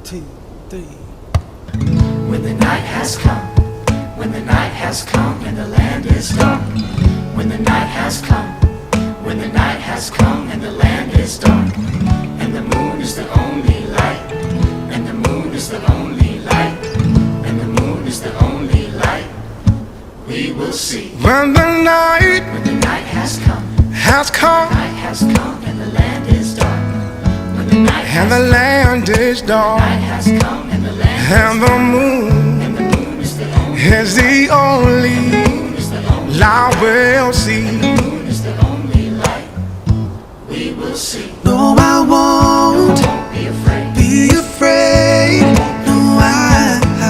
2, 3. When the night has come, when the night has come and the land is dark. When the night has come, when the night has come and the land is dark. And the moon is the only light, and the moon is the only light, and the moon is the only light we will see. When the night has come, the night has come and the land is dark. When the night and the land is dark, night has come and the land and the moon is the only is the only light we'll see. moon is the only light we will see. No, I won't Don't be afraid. be afraid. No, No, I won't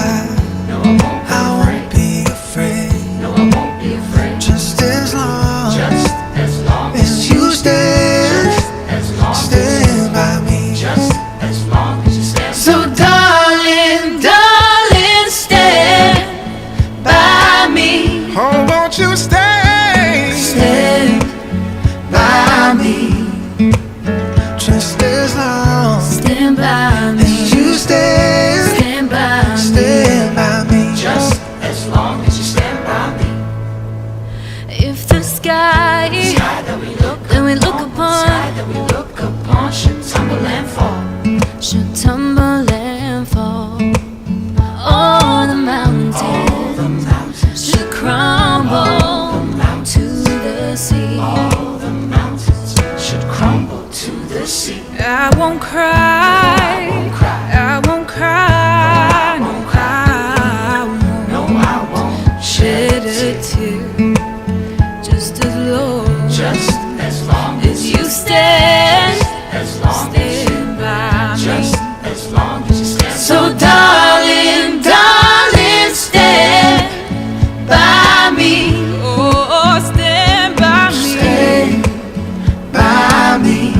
be I won't be afraid. No, I won't be afraid. Just as long Just as long as you stand, as long stand by me. just as long as you stand. So darling, darling, stand by me. Oh, won't you stay? Stand by me. Just as long Stand by me. as you stand, Stand by me. stand by me. Just as long as you stand by me. If the sky Sky that we look that we look sky upon that we look upon should tumble and fall. should tumble and fall, all the mountains The mountains should crumble to the sea. all the mountains should crumble to the sea. I won't cry. I won't cry. No, I won't No, I won't shed a tear. Just as long just as long as you stand, as long stand by just me. as long as you stand. So darling, darling, stand by me. Oh, stand by me. By me.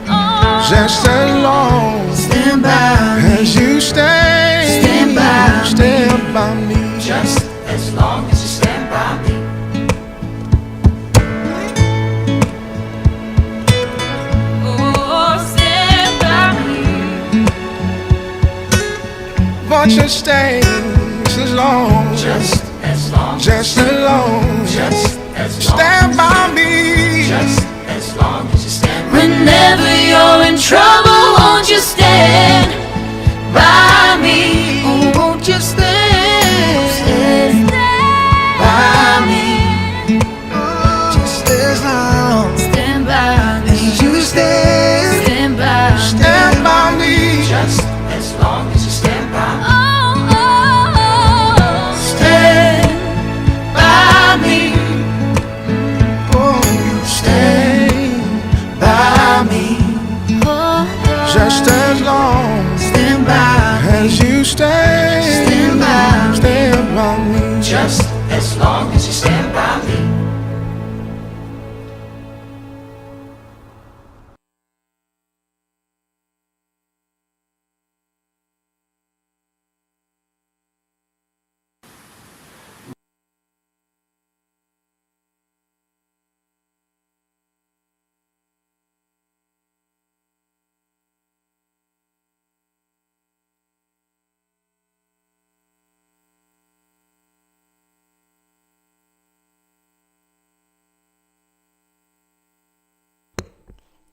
Oh, Just as long stand by me. as you stay, Stand by me. stand by me. Just as long as you stand by me. Oh, stand by me. Won't you stay as long, Just as long just as long, just as long stand by me. just as long as you stand by me. Whenever you're in trouble, won't you stand by me? Oh, won't you stand by me? Just as long Stand by me. as you stand, Stand by me. stand by me. Just as long as you stand by me. Oh, oh, oh, stand by me. Oh, you stay by me. Oh, Just as long stand by me. as you stay, Stand by me. stand by me. Just as long as you stand by me.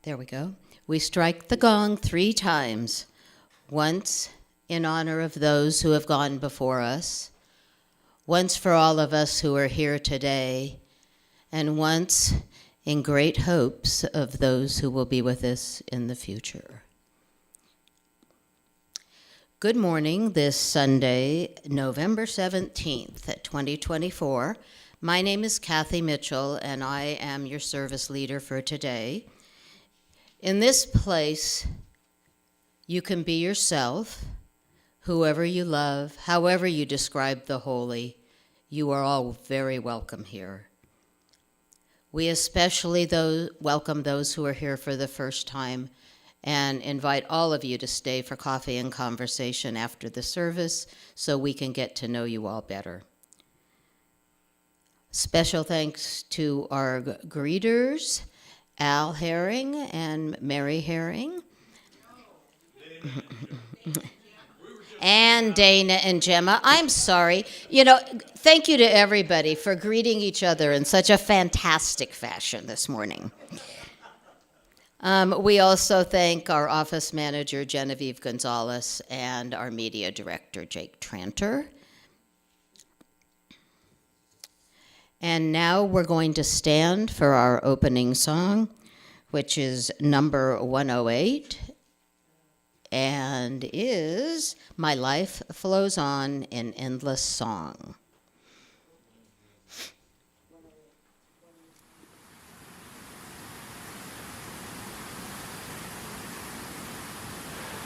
There we go. We strike the gong 3 times, once in honor of those who have gone before us, once for all of us who are here today, and once in great hopes of those who will be with us in the future. Good morning this Sunday, November 17th, 2024. My name is Kathy Mitchell, and I am your service leader for today. In this place, you can be yourself, whoever you love, however you describe the holy. You are all very welcome here. We especially welcome those who are here for the first time and invite all of you to stay for coffee and conversation after the service so we can get to know you all better. Special thanks to our greeters, Al Herring and Mary Herring. And Dana and Gemma, I'm sorry. Thank you to everybody for greeting each other in such a fantastic fashion this morning. We also thank our office manager, Genevieve Gonzalez, and our media director, Jake Tranter. And now we're going to stand for our opening song, which is number 108, and is My Life Flows On in Endless Song.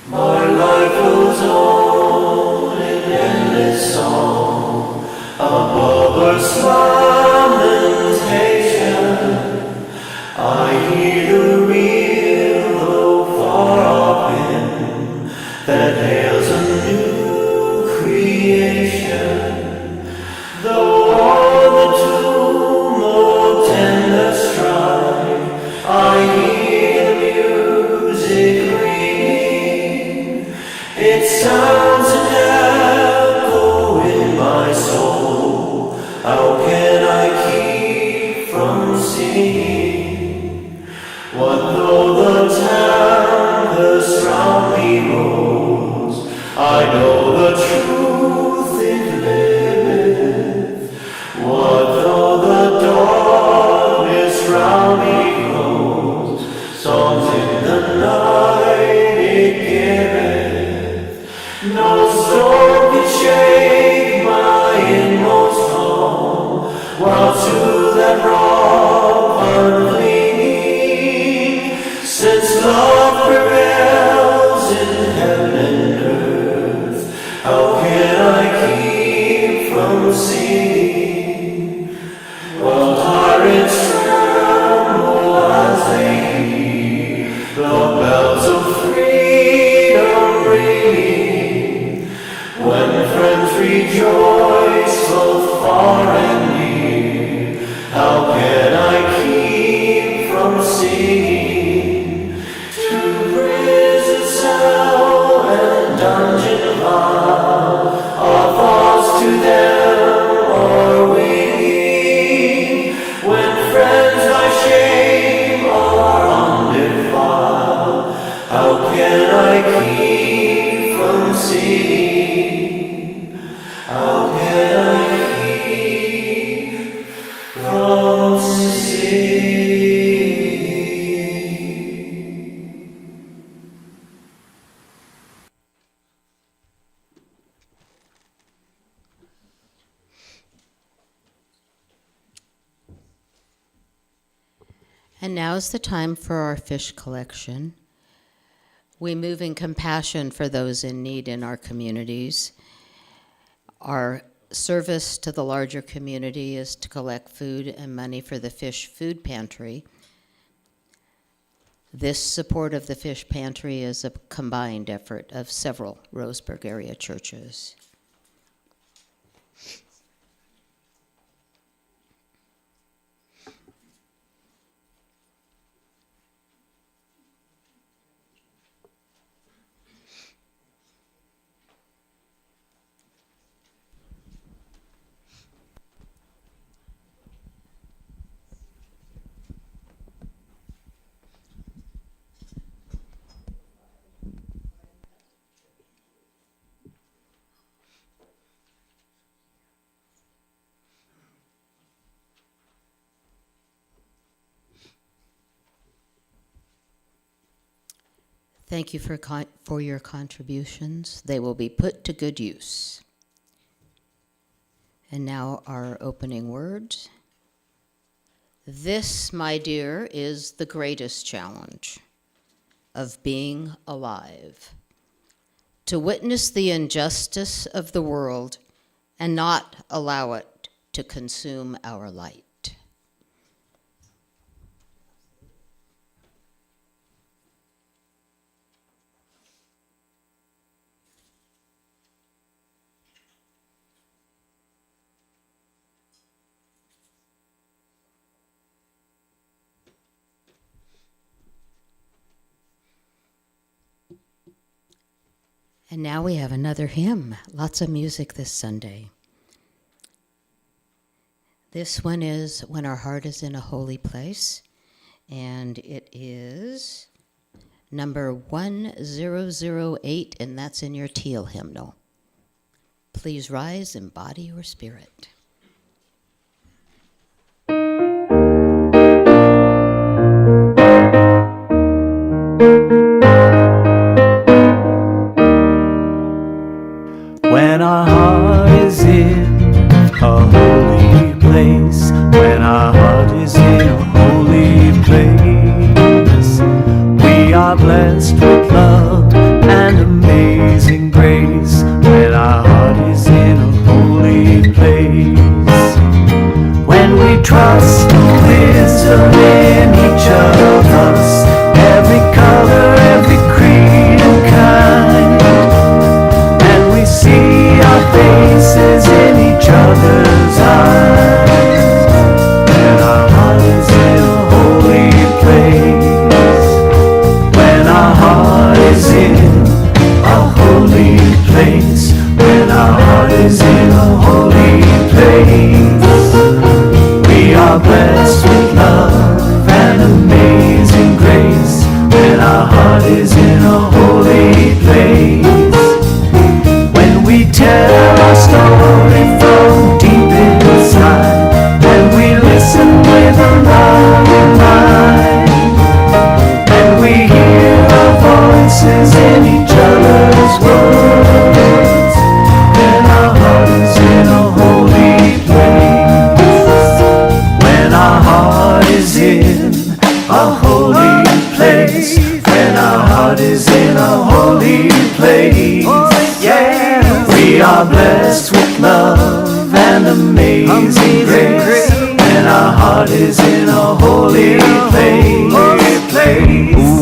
My life goes on in endless song above earth's lamentation. I hear the real, though far off hymn that hails a new creation. Though all the tumult and the strife, I hear the music ringing. It sounds an echo in my soul. How can I keep from singing? What though the tempest round me rolls? I know the truth it liveth. What though the darkness round me grows? Songs in the night it giveth. No storm can shake my inmost calm, while to that rock I'm clinging. Since love prevails in heaven and earth, how can I keep from singing? While tyrants tremble as they hear the bells of freedom ringing, when friends rejoice both far and near, how can I keep from singing? To prison cell and dungeon vile, our thoughts to them are winging. When friends by shame are undefiled, how can I keep from singing? How can I keep from singing? And now is the time for our fish collection. We move in compassion for those in need in our communities. Our service to the larger community is to collect food and money for the Fish Food Pantry. This support of the Fish Pantry is a combined effort of several Roseburg area churches. Thank you for your contributions. They will be put to good use. And now our opening words. This, my dear, is the greatest challenge of being alive. To witness the injustice of the world and not allow it to consume our light. And now we have another hymn. Lots of music this Sunday. This one is When Our Heart is in a Holy Place, and it is number 1008, and that's in your teal hymnal. Please rise in body or spirit. When our heart is in a holy place, when our heart is in a holy place, we are blessed with love and amazing grace. When our heart is in a holy place, when we trust the wisdom in each of us, every color, every creed and kind, and we see our faces in each other's eyes. When our heart is in a holy place, when our heart is in a holy place, when our heart is in a holy place, we are blessed with love and amazing grace. When our heart is in a holy place, when we tell our story from deep inside, when we listen with a loving mind, and we hear our voices in each other's words, then our heart is in a holy place. When our heart is in a holy place, when our heart is in a holy place, yeah, we are blessed with love and amazing grace. When our heart is in a holy place,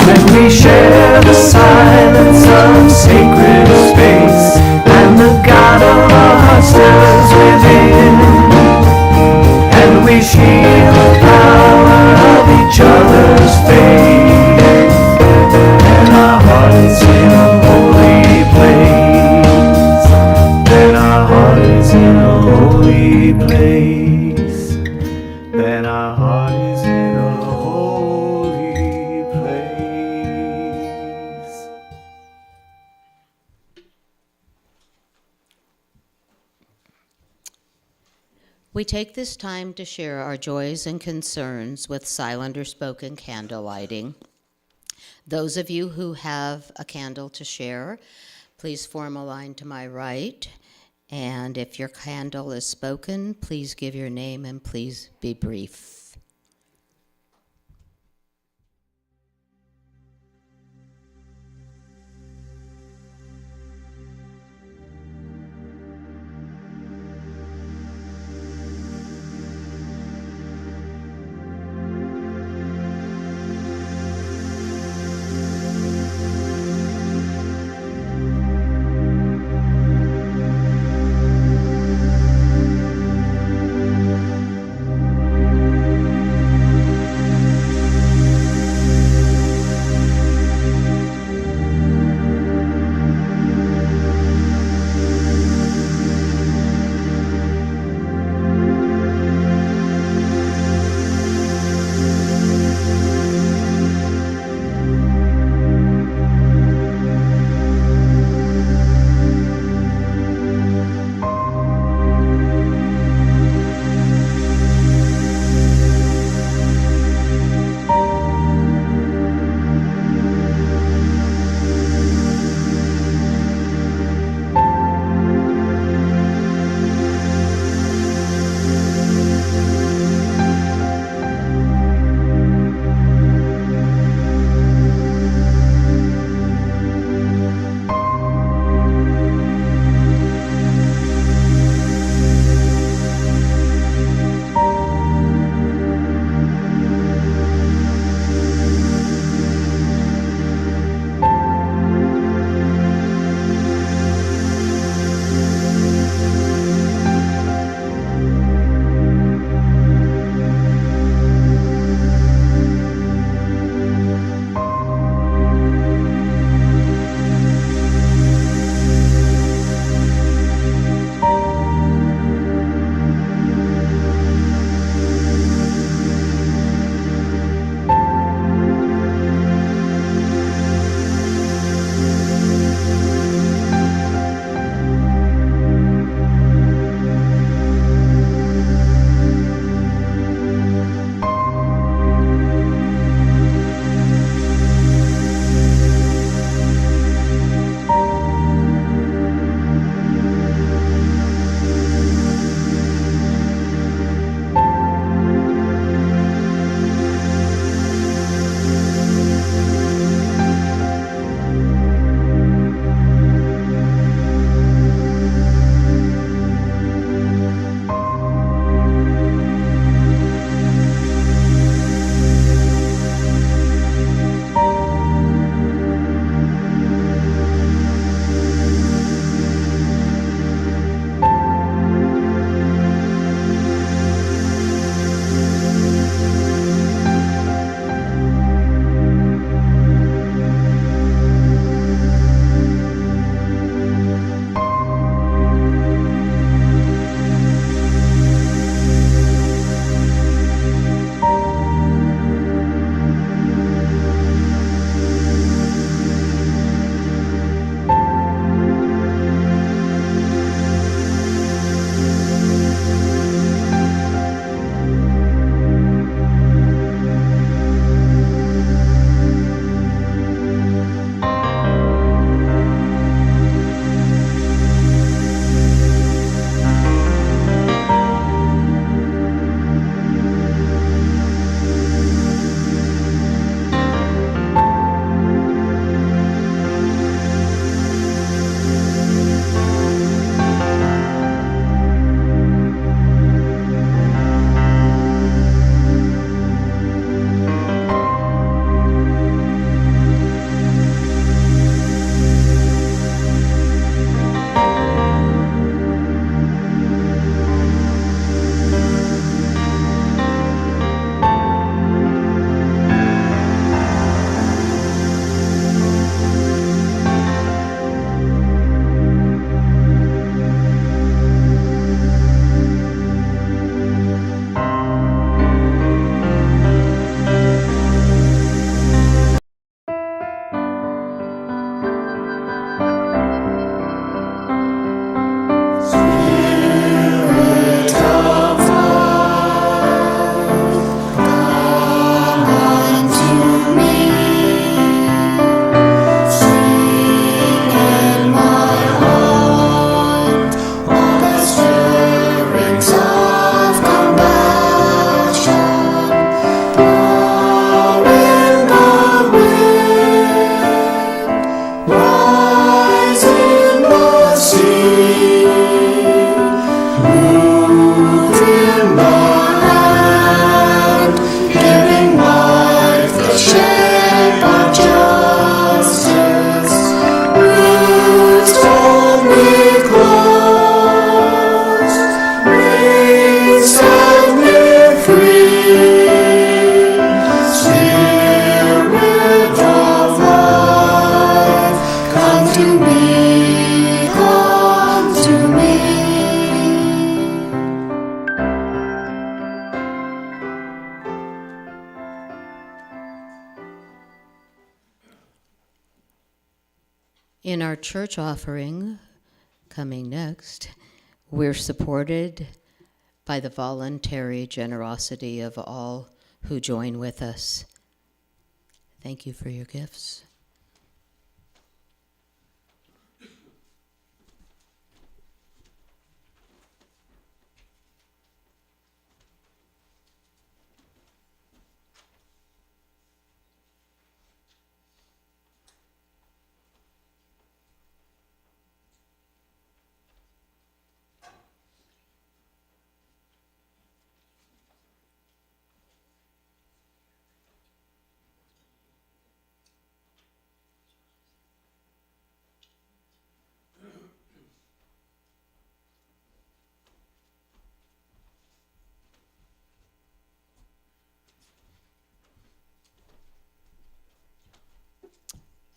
when we share the silence of sacred space, and the God of our hearts lives within, and we feel the power of each other's faith, and our heart is in a holy place, then our heart is in a holy place, then our heart is in a holy place. We take this time to share our joys and concerns with silent or spoken candle lighting. Those of you who have a candle to share, please form a line to my right. And if your candle is spoken, please give your name and please be brief. In our church offering, coming next, we're supported by the voluntary generosity of all who join with us. Thank you for your gifts.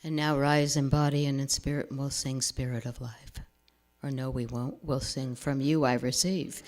And now rise in body and in spirit, and we'll sing Spirit of Life. Or no, we won't. We'll sing From You I Receive.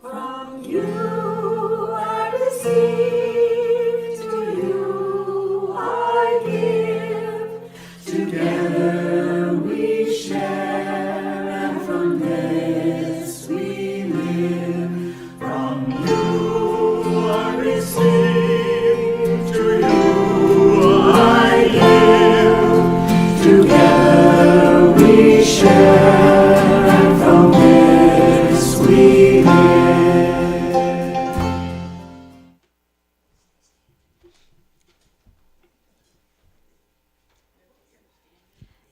From you I receive, to you I give. Together we share, and from this we live. From you I receive, to you I give. Together we share, and from this we live.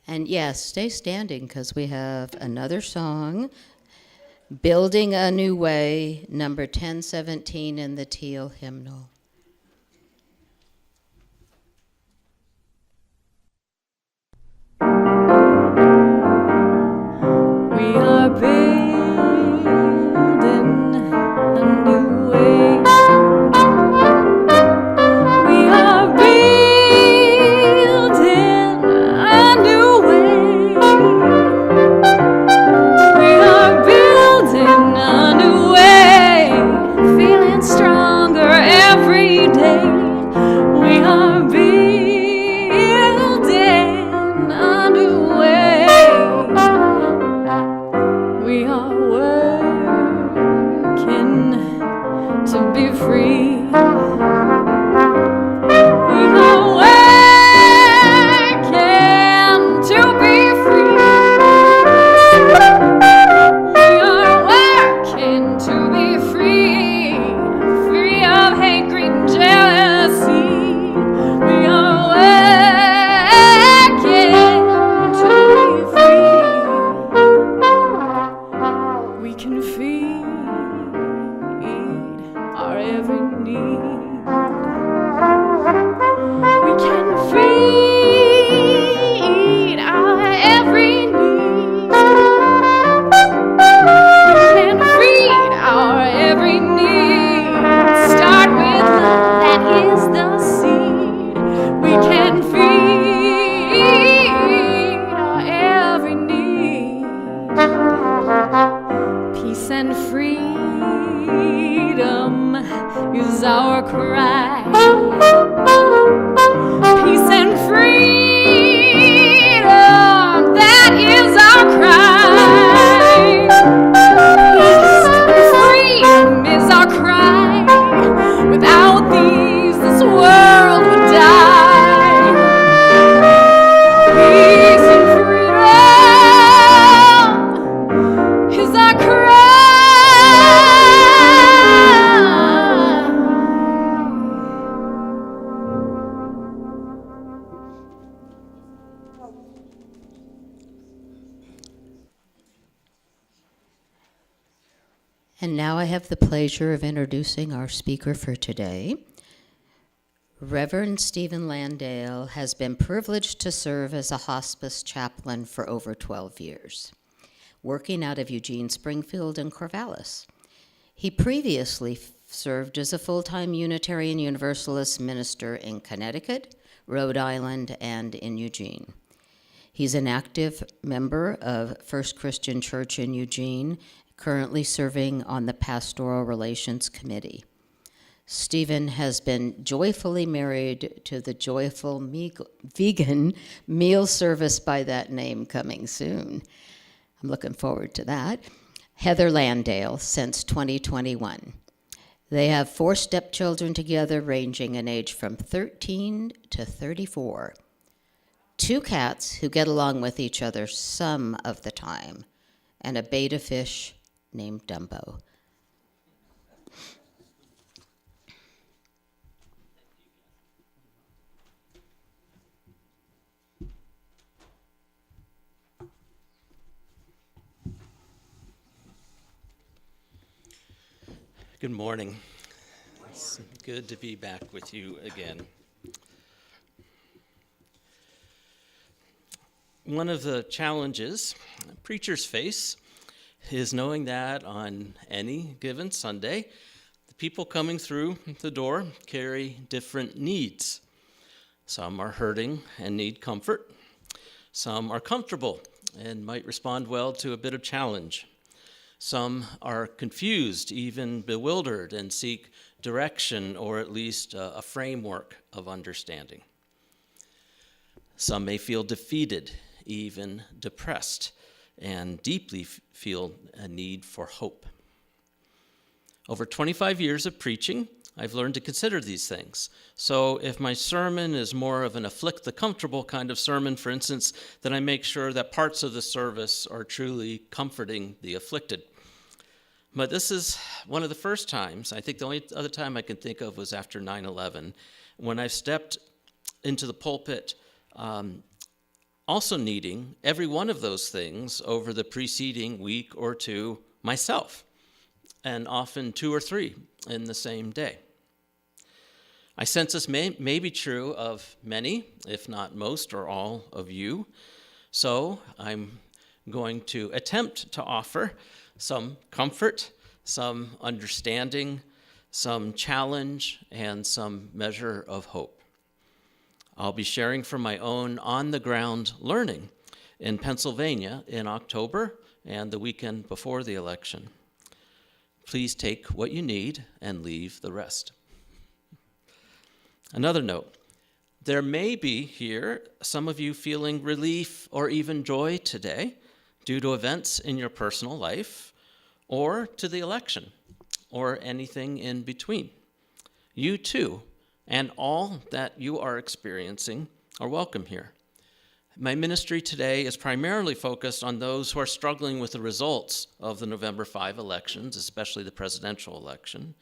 And yes, stay standing because we have another song, Building a New Way, number 1017 in the Teal hymnal. We are building a new way. We are building a new way. We are building a new way, feeling stronger every day. We are building a new way. We are working to be free. We are working to be free. We are working to be free, free of hate, greed, and jealousy. We are working to be free. We can feed our every need. We can feed our every need. We can feed our every need. Start with love, that is the seed. We can feed our every need. Peace and freedom is our cry. Peace and freedom, that is our cry. Peace and freedom is our cry. Without these, this world would die. Peace and freedom is our cry. And now I have the pleasure of introducing our speaker for today. Reverend Stephen Landale has been privileged to serve as a hospice chaplain for over 12 years, working out of Eugene, Springfield, and Corvallis. He previously served as a full-time Unitarian Universalist minister in Connecticut, Rhode Island, and in Eugene. He's an active member of First Christian Church in Eugene, currently serving on the Pastoral Relations Committee. Stephen has been joyfully married to the joyful vegan meal service by that name coming soon. I'm looking forward to that. Heather Landale since 2021. They have 4 stepchildren together ranging in age from 13 to 34. 2 cats who get along with each other some of the time, and a betta fish named Dumbo. Good morning. It's good to be back with you again. One of the challenges preachers face is knowing that on any given Sunday, the people coming through the door carry different needs. Some are hurting and need comfort. Some are comfortable and might respond well to a bit of challenge. Some are confused, even bewildered, and seek direction or at least a framework of understanding. Some may feel defeated, even depressed, and deeply feel a need for hope. Over 25 years of preaching, I've learned to consider these things. So if my sermon is more of an afflict the comfortable kind of sermon, for instance, then I make sure that parts of the service are truly comforting the afflicted. But this is one of the first times, I think the only other time I can think of was after 9/11, when I stepped into the pulpit also needing every one of those things over the preceding week or two myself, and often 2 or 3 in the same day. I sense this may be true of many, if not most or all of you, so I'm going to attempt to offer some comfort, some understanding, some challenge, and some measure of hope. I'll be sharing from my own on-the-ground learning in Pennsylvania in October and the weekend before the election. Please take what you need and leave the rest. Another note, there may be here some of you feeling relief or even joy today due to events in your personal life or to the election or anything in between. You too, and all that you are experiencing, are welcome here. My ministry today is primarily focused on those who are struggling with the results of the November 5 elections, especially the presidential election.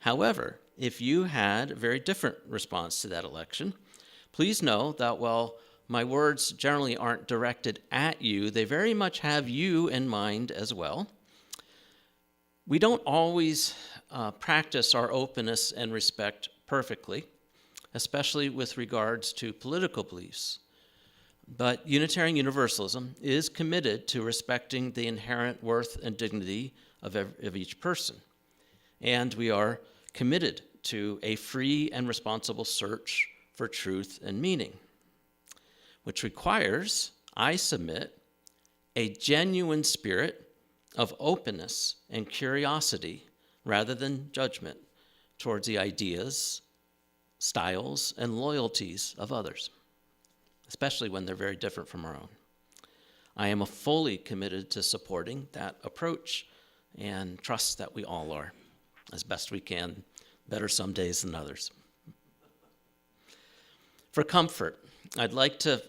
However, if you had a very different response to that election, please know that while my words generally aren't directed at you, they very much have you in mind as well. We don't always practice our openness and respect perfectly, especially with regards to political beliefs. But Unitarian Universalism is committed to respecting the inherent worth and dignity of each person. And we are committed to a free and responsible search for truth and meaning, which requires, I submit, a genuine spirit of openness and curiosity rather than judgment towards the ideas, styles, and loyalties of others, especially when they're very different from our own. I am fully committed to supporting that approach and trust that we all are, as best we can, better some days than others. For comfort, I'd like to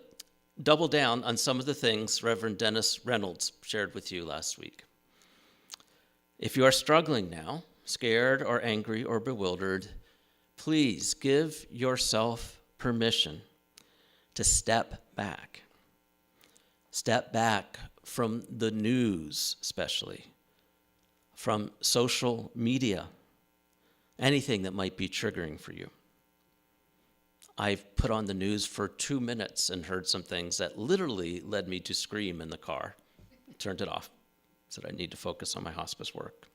double down on some of the things Reverend Dennis Reynolds shared with you last week. If you are struggling now, scared or angry or bewildered, please give yourself permission to step back. Step back from the news, especially, from social media, anything that might be triggering for you. I've put on the news for 2 minutes and heard some things that literally led me to scream in the car. Turned it off, said I need to focus on my hospice work.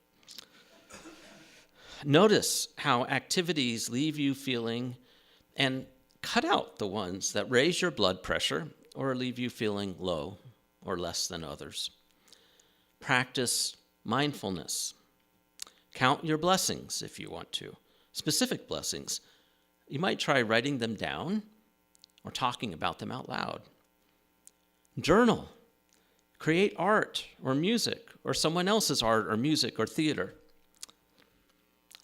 Notice how activities leave you feeling, and cut out the ones that raise your blood pressure or leave you feeling low or less than others. Practice mindfulness. Count your blessings if you want to. specific blessings, you might try writing them down or talking about them out loud. Journal. Create art or music or someone else's art or music or theater.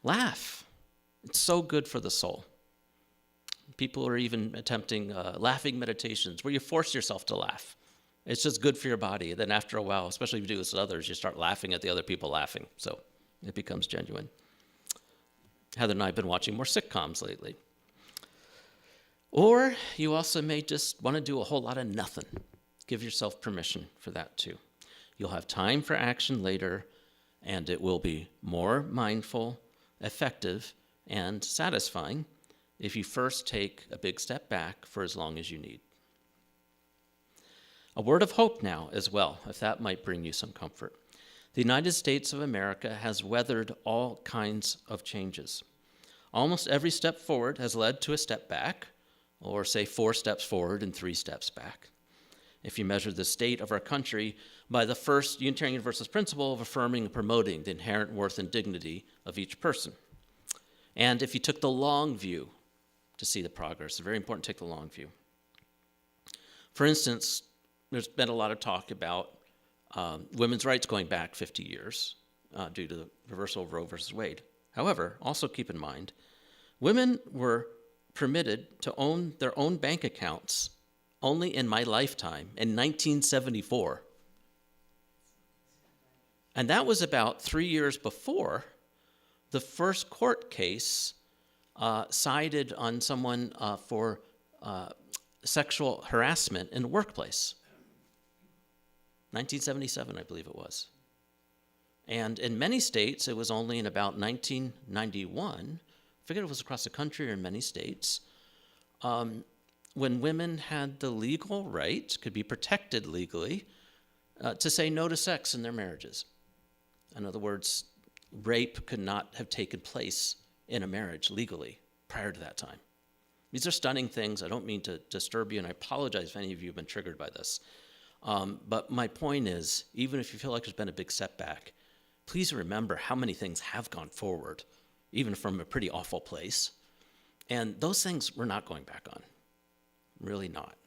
Laugh. It's so good for the soul. People are even attempting laughing meditations where you force yourself to laugh. It's just good for your body. Then after a while, especially if you do this with others, you start laughing at the other people laughing. So it becomes genuine. Heather and I have been watching more sitcoms lately. Or you also may just want to do a whole lot of nothing. Give yourself permission for that too. You'll have time for action later, and it will be more mindful, effective, and satisfying if you first take a big step back for as long as you need. A word of hope now as well, if that might bring you some comfort. The United States of America has weathered all kinds of changes. Almost every step forward has led to a step back, or say 4 steps forward and 3 steps back. If you measure the state of our country by the first Unitarian Universalist principle of affirming and promoting the inherent worth and dignity of each person. And if you took the long view to see the progress, it's very important to take the long view. For instance, there's been a lot of talk about women's rights going back 50 years due to the reversal of Roe versus Wade. However, also keep in mind, women were permitted to own their own bank accounts only in my lifetime in 1974. And that was about 3 years before the first court case sided on someone for sexual harassment in the workplace. 1977, I believe it was. And in many states, it was only in about 1991, I forget if it was across the country or in many states, when women had the legal right, could be protected legally, to say no to sex in their marriages. In other words, rape could not have taken place in a marriage legally prior to that time. These are stunning things. I don't mean to disturb you, and I apologize if any of you have been triggered by this. But my point is, even if you feel like there's been a big setback, please remember how many things have gone forward, even from a pretty awful place. And those things we're not going back on. Really not.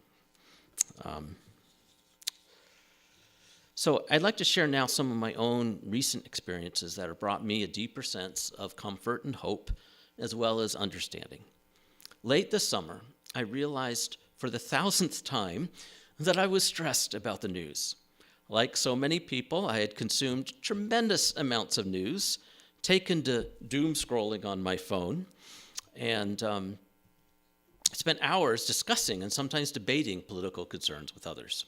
So I'd like to share now some of my own recent experiences that have brought me a deeper sense of comfort and hope, as well as understanding. Late this summer, I realized for the 1,000th time that I was stressed about the news. Like so many people, I had consumed tremendous amounts of news, taken to doom scrolling on my phone, and spent hours discussing and sometimes debating political concerns with others.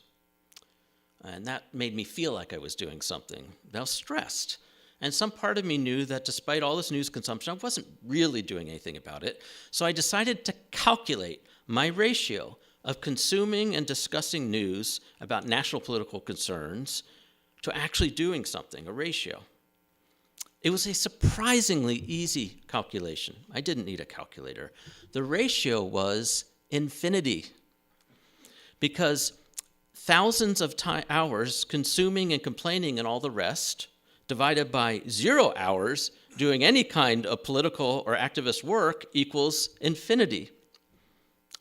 And that made me feel like I was doing something. I was stressed. And some part of me knew that despite all this news consumption, I wasn't really doing anything about it. So I decided to calculate my ratio of consuming and discussing news about national political concerns to actually doing something, a ratio. It was a surprisingly easy calculation. I didn't need a calculator. The ratio was infinity, because thousands of hours consuming and complaining and all the rest, divided by 0 hours doing any kind of political or activist work equals infinity.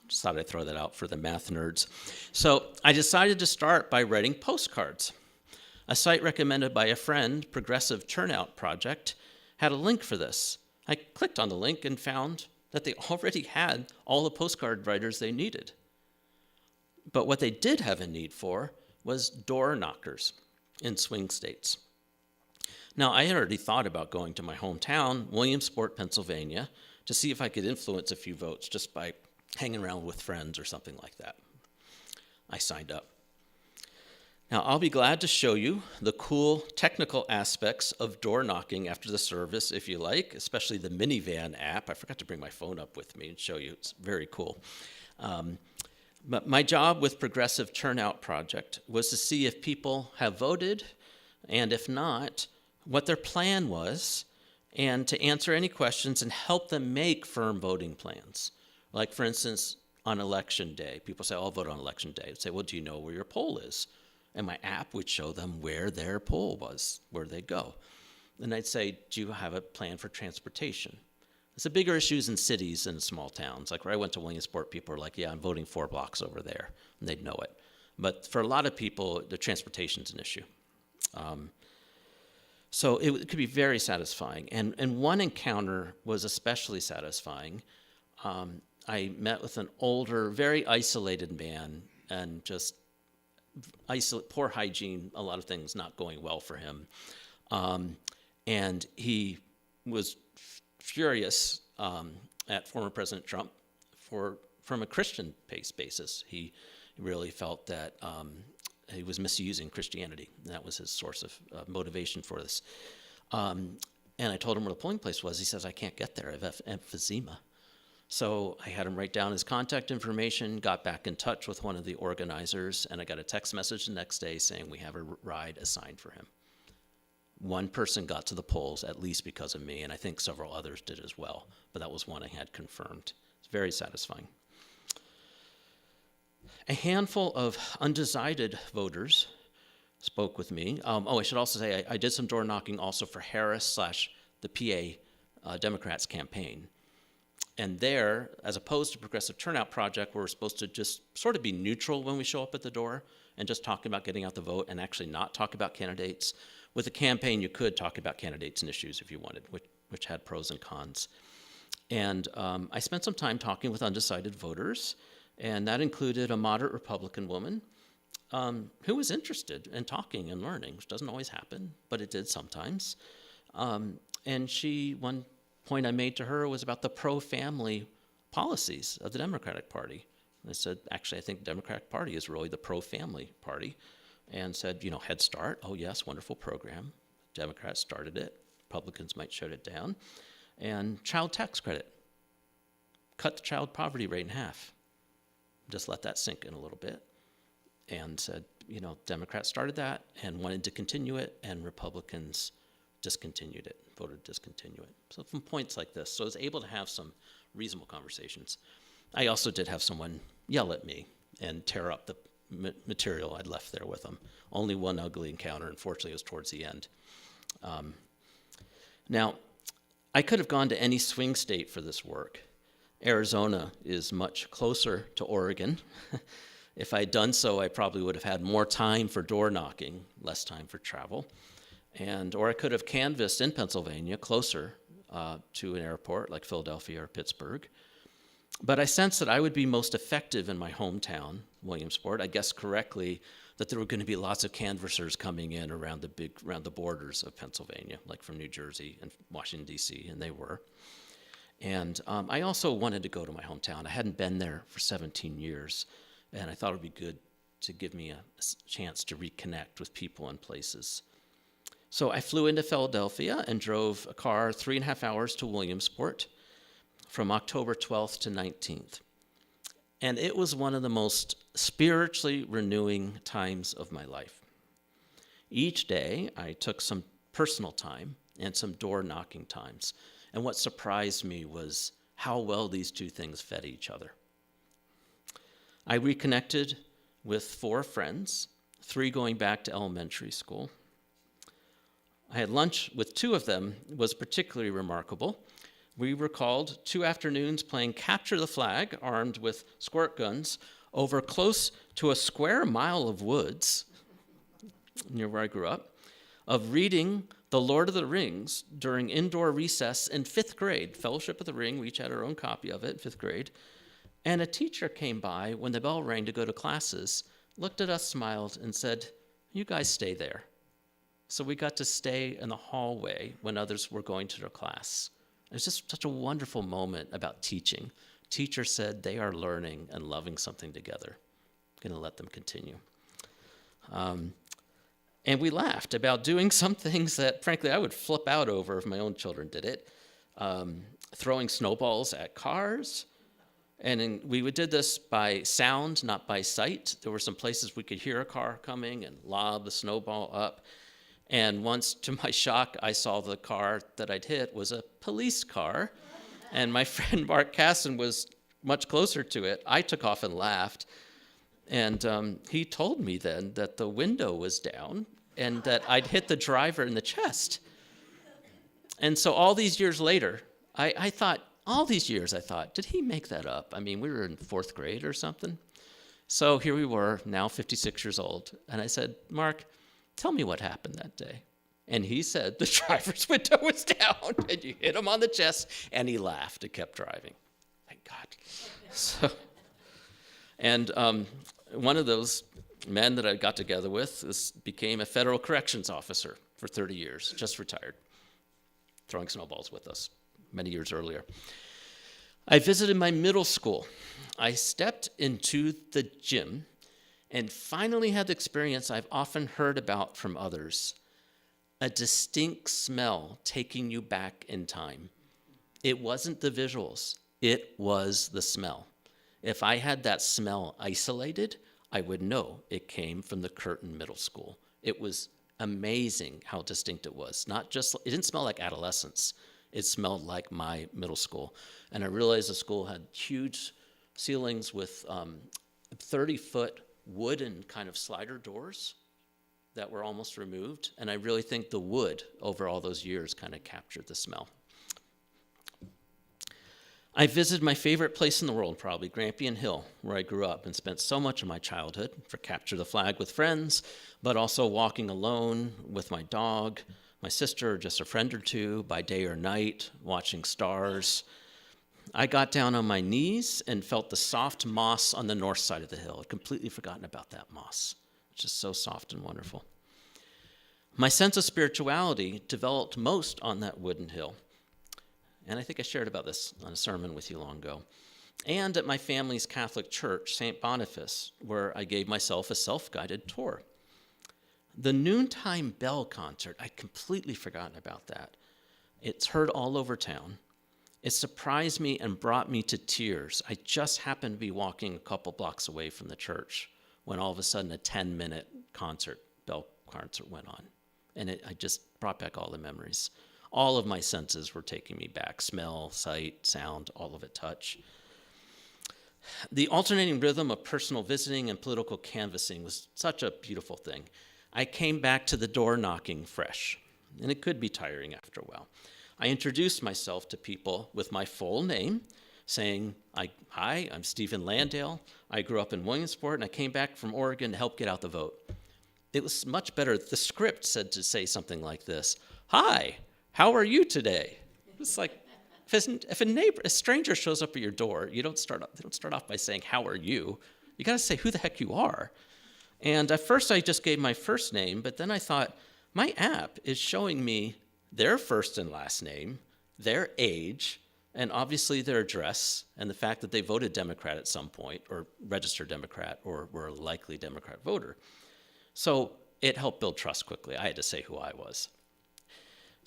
Just thought I'd throw that out for the math nerds. So I decided to start by writing postcards. A site recommended by a friend, Progressive Turnout Project, had a link for this. I clicked on the link and found that they already had all the postcard writers they needed. But what they did have a need for was door knockers in swing states. Now, I had already thought about going to my hometown, Williamsport, Pennsylvania, to see if I could influence a few votes just by hanging around with friends or something like that. I signed up. Now, I'll be glad to show you the cool technical aspects of door knocking after the service, if you like, especially the minivan app. I forgot to bring my phone up with me and show you. It's very cool. But my job with Progressive Turnout Project was to see if people have voted, and if not, what their plan was, and to answer any questions and help them make firm voting plans. Like, for instance, on election day, people say, I'll vote on election day. I'd say, well, do you know where your poll is? And my app would show them where their poll was, where they go. And I'd say, do you have a plan for transportation? It's a bigger issues in cities than small towns. Like where I went to Williamsport, people are like, yeah, I'm voting 4 blocks over there, and they'd know it. But for a lot of people, the transportation's an issue. So it could be very satisfying. And one encounter was especially satisfying. I met with an older, very isolated man, and just poor hygiene, a lot of things not going well for him. And he was furious at former President Trump from a Christian basis. He really felt that he was misusing Christianity. And that was his source of motivation for this. And I told him where the polling place was. He says, I can't get there. I have emphysema. So I had him write down his contact information, got back in touch with one of the organizers, and I got a text message the next day saying we have a ride assigned for him. One person got to the polls, at least because of me, and I think several others did as well, but that was one I had confirmed. It's very satisfying. A handful of undecided voters spoke with me. I should also say I did some door knocking also for Harris / the PA Democrats campaign. And there, as opposed to Progressive Turnout Project, where we're supposed to just sort of be neutral when we show up at the door and just talk about getting out the vote and actually not talk about candidates. With a campaign, you could talk about candidates and issues if you wanted, which had pros and cons. And I spent some time talking with undecided voters, and that included a moderate Republican woman who was interested in talking and learning, which doesn't always happen, but it did sometimes. And one point I made to her was about the pro-family policies of the Democratic Party. And I said, actually, I think the Democratic Party is really the pro-family party. And said, Head Start, oh yes, wonderful program. Democrats started it. Republicans might shut it down. And child tax credit. Cut the child poverty rate in half. Just let that sink in a little bit. And said, Democrats started that and wanted to continue it, and Republicans discontinued it, voted to discontinue it. So from points like this, so I was able to have some reasonable conversations. I also did have someone yell at me and tear up the material I'd left there with them. Only one ugly encounter, unfortunately, was towards the end. Now, I could have gone to any swing state for this work. Arizona is much closer to Oregon. If I had done so, I probably would have had more time for door knocking, less time for travel. Or I could have canvassed in Pennsylvania, closer to an airport like Philadelphia or Pittsburgh. But I sensed that I would be most effective in my hometown, Williamsport. I guessed correctly that there were going to be lots of canvassers coming in around the borders of Pennsylvania, like from New Jersey and Washington, D.C., and they were. And I also wanted to go to my hometown. I hadn't been there for 17 years, and I thought it would be good to give me a chance to reconnect with people and places. So I flew into Philadelphia and drove a car 3.5 hours to Williamsport from October 12th to 19th. And it was one of the most spiritually renewing times of my life. Each day, I took some personal time and some door-knocking times. And what surprised me was how well these two things fed each other. I reconnected with 4 friends, 3 going back to elementary school. I had lunch with 2 of them. It was particularly remarkable. We recalled 2 afternoons playing capture the flag, armed with squirt guns, over close to a square mile of woods near where I grew up, of reading The Lord of the Rings during indoor recess in 5th grade, Fellowship of the Ring. We each had our own copy of it in 5th grade. And a teacher came by when the bell rang to go to classes, looked at us, smiled, and said, "You guys stay there." So we got to stay in the hallway when others were going to their class. It was just such a wonderful moment about teaching. Teacher said they are learning and loving something together. I'm going to let them continue. And we laughed about doing some things that, frankly, I would flip out over if my own children did it. Throwing snowballs at cars. And we did this by sound, not by sight. There were some places we could hear a car coming and lob the snowball up. And once, to my shock, I saw the car that I'd hit was a police car. And my friend Mark Casson was much closer to it. I took off and laughed. And he told me then that the window was down and that I'd hit the driver in the chest. And so all these years later, I thought, all these years I thought, did he make that up? I mean, we were in 4th grade or something. So here we were, now 56 years old. And I said, Mark, tell me what happened that day. And he said, the driver's window was down, and you hit him on the chest, and he laughed and kept driving. Thank God. So, and one of those men that I got together with became a federal corrections officer for 30 years, just retired, throwing snowballs with us many years earlier. I visited my middle school. I stepped into the gym and finally had the experience I've often heard about from others, a distinct smell taking you back in time. It wasn't the visuals, it was the smell. If I had that smell isolated, I would know it came from the Curtin Middle School. It was amazing how distinct it was. Not just, it didn't smell like adolescence. It smelled like my middle school. And I realized the school had huge ceilings with 30-foot wooden kind of slider doors that were almost removed. And I really think the wood over all those years kind of captured the smell. I visited my favorite place in the world, probably, Grampian Hill, where I grew up and spent so much of my childhood for Capture the Flag with friends, but also walking alone with my dog, my sister, or just a friend or two, by day or night, watching stars. I got down on my knees and felt the soft moss on the north side of the hill. I'd completely forgotten about that moss. It's just so soft and wonderful. My sense of spirituality developed most on that wooden hill. And I think I shared about this on a sermon with you long ago. And at my family's Catholic church, St. Boniface, where I gave myself a self-guided tour. The noontime bell concert, I'd completely forgotten about that. It's heard all over town. It surprised me and brought me to tears. I just happened to be walking a couple blocks away from the church when all of a sudden a 10-minute bell concert went on. And I just brought back all the memories. All of my senses were taking me back. Smell, sight, sound, all of it, touch. The alternating rhythm of personal visiting and political canvassing was such a beautiful thing. I came back to the door knocking fresh, and it could be tiring after a while. I introduced myself to people with my full name, saying, hi, I'm Stephen Landale. I grew up in Williamsport, and I came back from Oregon to help get out the vote. It was much better. The script said to say something like this: hi, how are you today? It's like, if a stranger shows up at your door, they don't start off by saying, how are you? You got to say who the heck you are. And at first I just gave my first name, but then I thought, my app is showing me their first and last name, their age, and obviously their address, and the fact that they voted Democrat at some point, or registered Democrat, or were a likely Democrat voter. So it helped build trust quickly. I had to say who I was.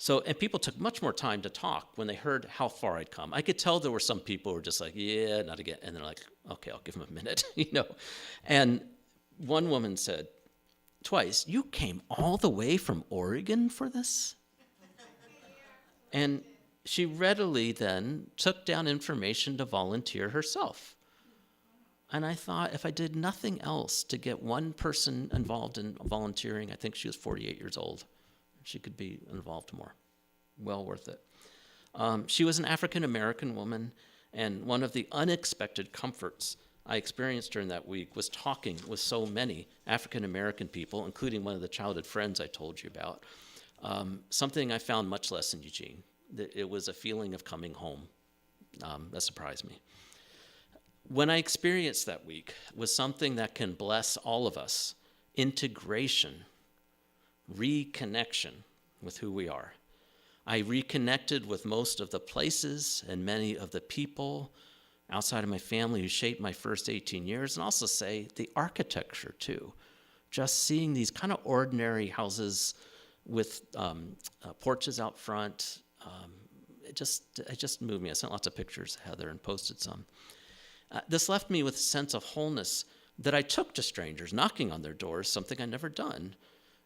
And people took much more time to talk when they heard how far I'd come. I could tell there were some people who were just like, yeah, not again. And they're like, okay, I'll give them a minute, And one woman said twice, you came all the way from Oregon for this? And she readily then took down information to volunteer herself. And I thought, if I did nothing else to get one person involved in volunteering, I think she was 48 years old. She could be involved more. Well worth it. She was an African-American woman, and one of the unexpected comforts I experienced during that week was talking with so many African-American people, including one of the childhood friends I told you about. Something I found much less in Eugene. It was a feeling of coming home. That surprised me. When I experienced that week was something that can bless all of us: integration, reconnection with who we are. I reconnected with most of the places and many of the people outside of my family who shaped my first 18 years, and also say the architecture too. Just seeing these kind of ordinary houses with porches out front, it just moved me. I sent lots of pictures to Heather and posted some. This left me with a sense of wholeness that I took to strangers, knocking on their doors, something I'd never done.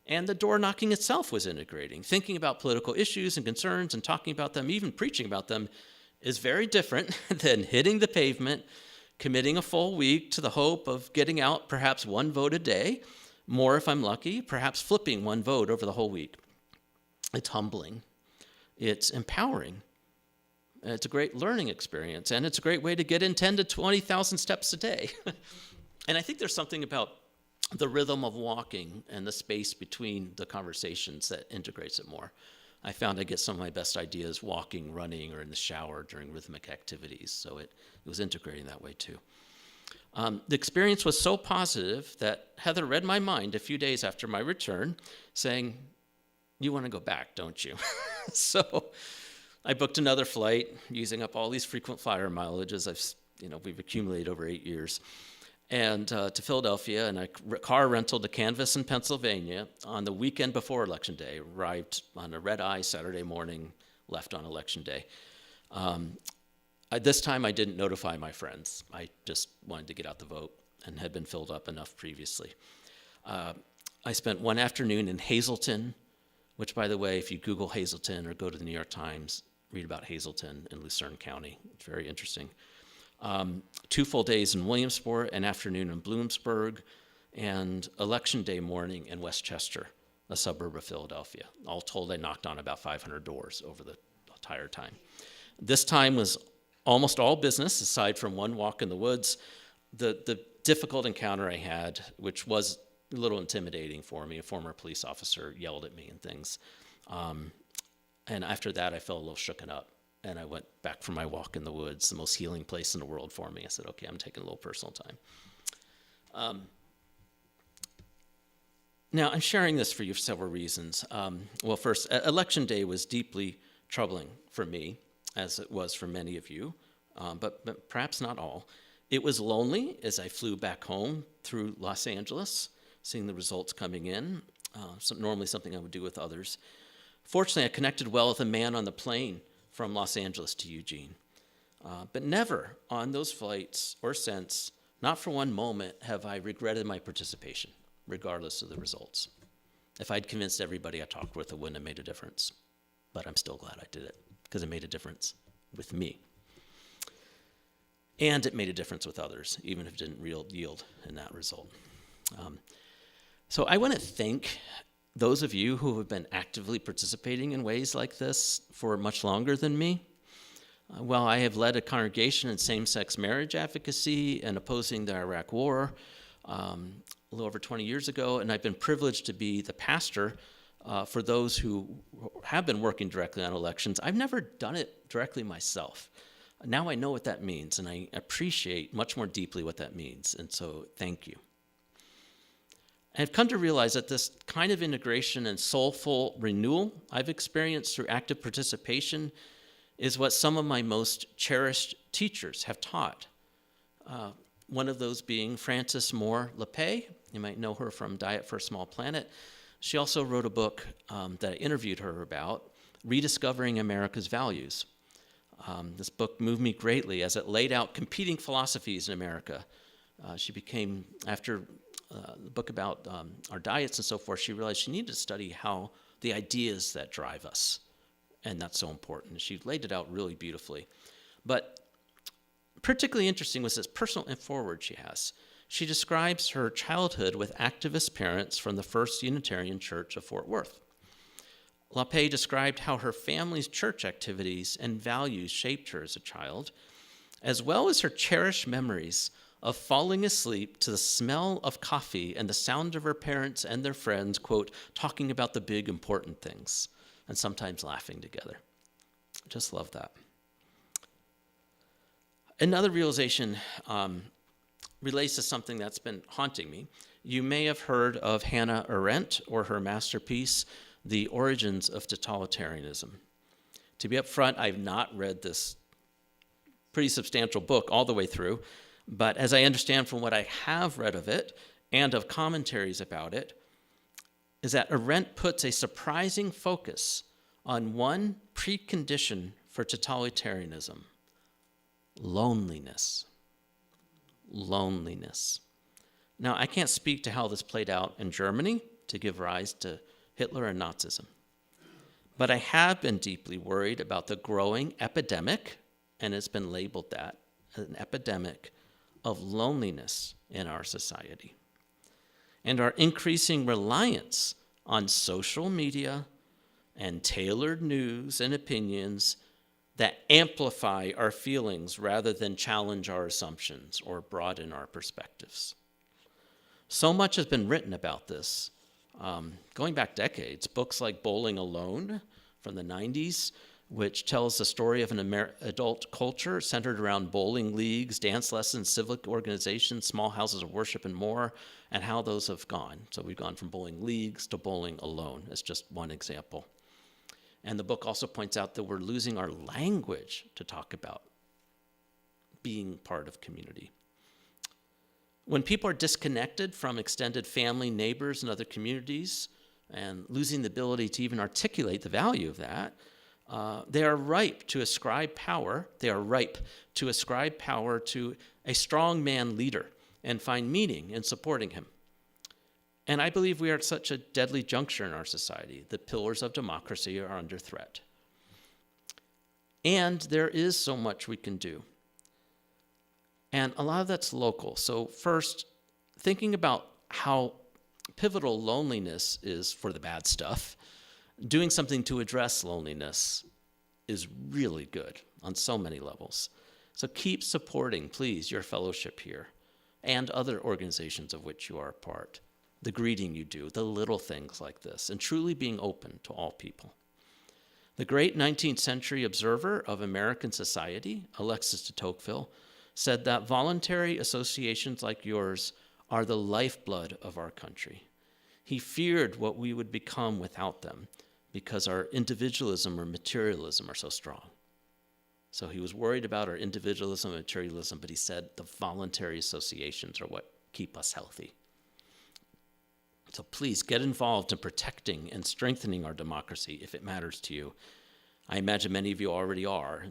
And the door knocking itself was integrating. Thinking about political issues and concerns and talking about them, even preaching about them, is very different than hitting the pavement, committing a full week to the hope of getting out perhaps one vote a day, more if I'm lucky, perhaps flipping one vote over the whole week. It's humbling. It's empowering. It's a great learning experience, and it's a great way to get in 10 to 20,000 steps a day. And I think there's something about the rhythm of walking and the space between the conversations that integrates it more. I found I get some of my best ideas walking, running, or in the shower during rhythmic activities, so it was integrating that way too. The experience was so positive that Heather read my mind a few days after my return, saying, "You want to go back, don't you?" So I booked another flight, using up all these frequent flyer mileages we've accumulated over 8 years, and to Philadelphia, and a car rental to Canvas in Pennsylvania on the weekend before Election Day. Arrived on a red-eye Saturday morning, left on Election Day. This time I didn't notify my friends. I just wanted to get out the vote and had been filled up enough previously. I spent one afternoon in Hazleton, which, by the way, if you Google Hazleton or go to the New York Times, read about Hazleton in Lucerne County. It's very interesting. 2 full days in Williamsport, an afternoon in Bloomsburg, and Election Day morning in Westchester, a suburb of Philadelphia. All told, I knocked on about 500 doors over the entire time. This time was almost all business, aside from one walk in the woods. The difficult encounter I had, which was a little intimidating for me, a former police officer yelled at me and things. And after that, I felt a little shooken up. And I went back for my walk in the woods, the most healing place in the world for me. I said, okay, I'm taking a little personal time. Now, I'm sharing this for you for several reasons. Well, first, Election Day was deeply troubling for me, as it was for many of you, but perhaps not all. It was lonely as I flew back home through Los Angeles, seeing the results coming in, normally something I would do with others. Fortunately, I connected well with a man on the plane from Los Angeles to Eugene. But never on those flights or since, not for one moment, have I regretted my participation, regardless of the results. If I'd convinced everybody I talked with, it wouldn't have made a difference. But I'm still glad I did it, because it made a difference with me. And it made a difference with others, even if it didn't yield in that result. So I want to thank those of you who have been actively participating in ways like this for much longer than me. Well, I have led a congregation in same-sex marriage advocacy and opposing the Iraq War a little over 20 years ago, and I've been privileged to be the pastor for those who have been working directly on elections. I've never done it directly myself. Now I know what that means, and I appreciate much more deeply what that means, and so thank you. I've come to realize that this kind of integration and soulful renewal I've experienced through active participation is what some of my most cherished teachers have taught. One of those being Frances Moore Lappé. You might know her from Diet for a Small Planet. She also wrote a book that I interviewed her about, Rediscovering America's Values. This book moved me greatly as it laid out competing philosophies in America. She became, after the book about our diets and so forth, she realized she needed to study how the ideas that drive us, and that's so important. She laid it out really beautifully. But particularly interesting was this personal foreword she has. She describes her childhood with activist parents from the First Unitarian Church of Fort Worth. Lappé described how her family's church activities and values shaped her as a child, as well as her cherished memories of falling asleep to the smell of coffee and the sound of her parents and their friends, quote, talking about the big important things, and sometimes laughing together. Just love that. Another realization relates to something that's been haunting me. You may have heard of Hannah Arendt or her masterpiece, The Origins of Totalitarianism. To be upfront, I've not read this pretty substantial book all the way through, but as I understand from what I have read of it and of commentaries about it, is that Arendt puts a surprising focus on one precondition for totalitarianism: loneliness. Loneliness. Now, I can't speak to how this played out in Germany to give rise to Hitler and Nazism, but I have been deeply worried about the growing epidemic, and it's been labeled that, an epidemic of loneliness in our society, and our increasing reliance on social media and tailored news and opinions that amplify our feelings rather than challenge our assumptions or broaden our perspectives. So much has been written about this. Going back decades, books like Bowling Alone from the 90s, which tells the story of an adult culture centered around bowling leagues, dance lessons, civic organizations, small houses of worship, and more, and how those have gone. So we've gone from bowling leagues to bowling alone as just one example. And the book also points out that we're losing our language to talk about being part of community. When people are disconnected from extended family, neighbors, and other communities, and losing the ability to even articulate the value of that, they are ripe to ascribe power. They are ripe to ascribe power to a strong man leader and find meaning in supporting him. And I believe we are at such a deadly juncture in our society. The pillars of democracy are under threat. And there is so much we can do. And a lot of that's local. So first, thinking about how pivotal loneliness is for the bad stuff, doing something to address loneliness is really good on so many levels. So keep supporting, please, your fellowship here and other organizations of which you are a part. The greeting you do, the little things like this, and truly being open to all people. The great 19th century observer of American society, Alexis de Tocqueville, said that voluntary associations like yours are the lifeblood of our country. He feared what we would become without them because our individualism or materialism are so strong. So he was worried about our individualism and materialism, but he said the voluntary associations are what keep us healthy. So please get involved in protecting and strengthening our democracy if it matters to you. I imagine many of you already are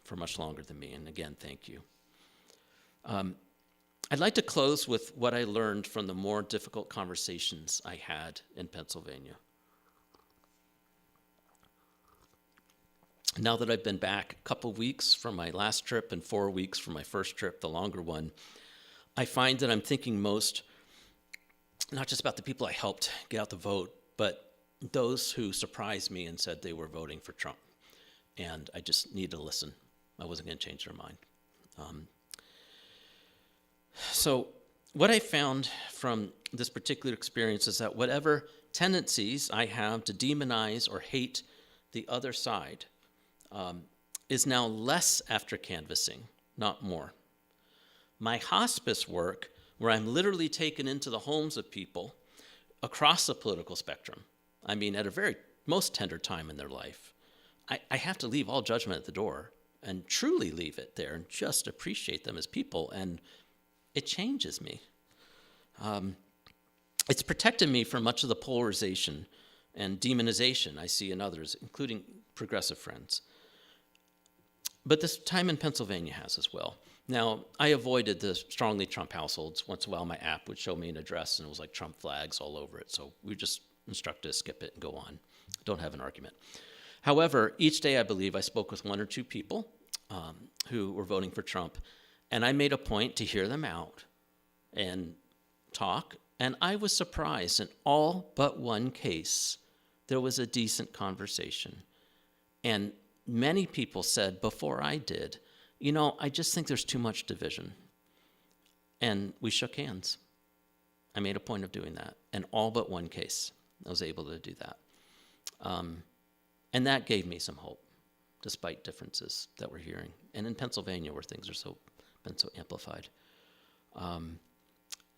for much longer than me, and again, thank you. I'd like to close with what I learned from the more difficult conversations I had in Pennsylvania. Now that I've been back a couple weeks from my last trip and 4 weeks from my first trip, the longer one, I find that I'm thinking most not just about the people I helped get out the vote, but those who surprised me and said they were voting for Trump. And I just needed to listen. I wasn't going to change their mind. So what I found from this particular experience is that whatever tendencies I have to demonize or hate the other side is now less after canvassing, not more. My hospice work, where I'm literally taken into the homes of people across the political spectrum, I mean, at a very most tender time in their life, I have to leave all judgment at the door and truly leave it there and just appreciate them as people, and it changes me. It's protected me from much of the polarization and demonization I see in others, including progressive friends. But this time in Pennsylvania has as well. Now, I avoided the strongly Trump households. Once in a while, my app would show me an address, and it was like Trump flags all over it. So we just instructed to skip it and go on. Don't have an argument. However, each day, I believe, I spoke with one or two people who were voting for Trump, and I made a point to hear them out and talk. And I was surprised. In all but one case, there was a decent conversation. And many people said before I did, you know, I just think there's too much division. And we shook hands. I made a point of doing that. In all but one case, I was able to do that. And that gave me some hope, despite differences that we're hearing. And in Pennsylvania, where things are been so amplified.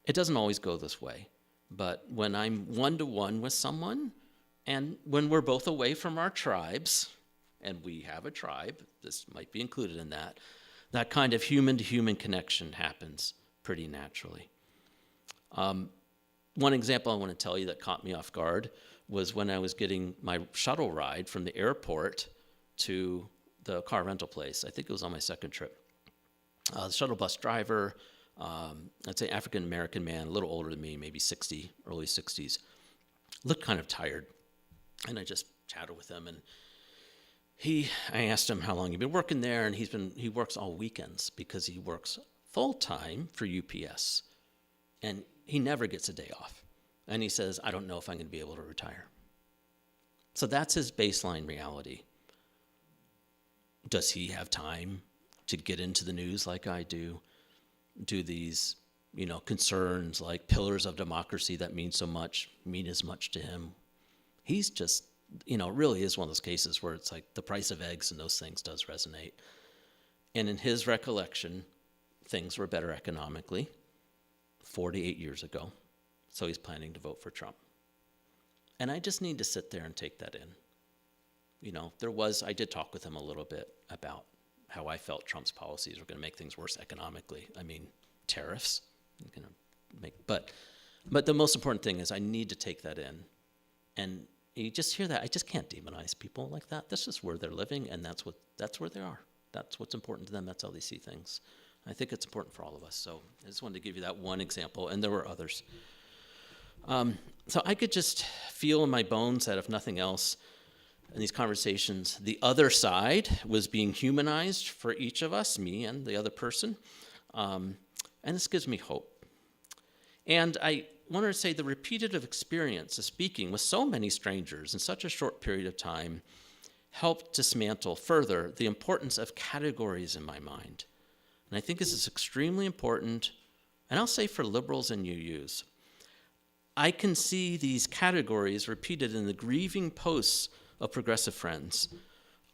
It doesn't always go this way. But when I'm one-to-one with someone, and when we're both away from our tribes, and we have a tribe, this might be included in that, that kind of human-to-human connection happens pretty naturally. One example I want to tell you that caught me off guard was when I was getting my shuttle ride from the airport to the car rental place. I think it was on my second trip. The shuttle bus driver, I'd say African-American man, a little older than me, maybe 60, early 60s, looked kind of tired. And I just chatted with him, and I asked him how long he'd been working there, and he works all weekends because he works full-time for UPS, and he never gets a day off. And he says, I don't know if I'm going to be able to retire. So that's his baseline reality. Does he have time to get into the news like I do? Do these, concerns like pillars of democracy that mean so much mean as much to him? He's just, really is one of those cases where it's like the price of eggs and those things does resonate. And in his recollection, things were better economically 48 years ago. So he's planning to vote for Trump. And I just need to sit there and take that in. I did talk with him a little bit about how I felt Trump's policies were going to make things worse economically. I mean, tariffs, but the most important thing is I need to take that in. And you just hear that. I just can't demonize people like that. This is where they're living, and that's where they are. That's what's important to them. That's how they see things. I think it's important for all of us. So I just wanted to give you that one example, and there were others. So I could just feel in my bones that if nothing else, in these conversations, the other side was being humanized for each of us, me and the other person. And this gives me hope. And I wanted to say the repetitive experience of speaking with so many strangers in such a short period of time helped dismantle further the importance of categories in my mind. And I think this is extremely important, and I'll say for liberals and UUs. I can see these categories repeated in the grieving posts of progressive friends.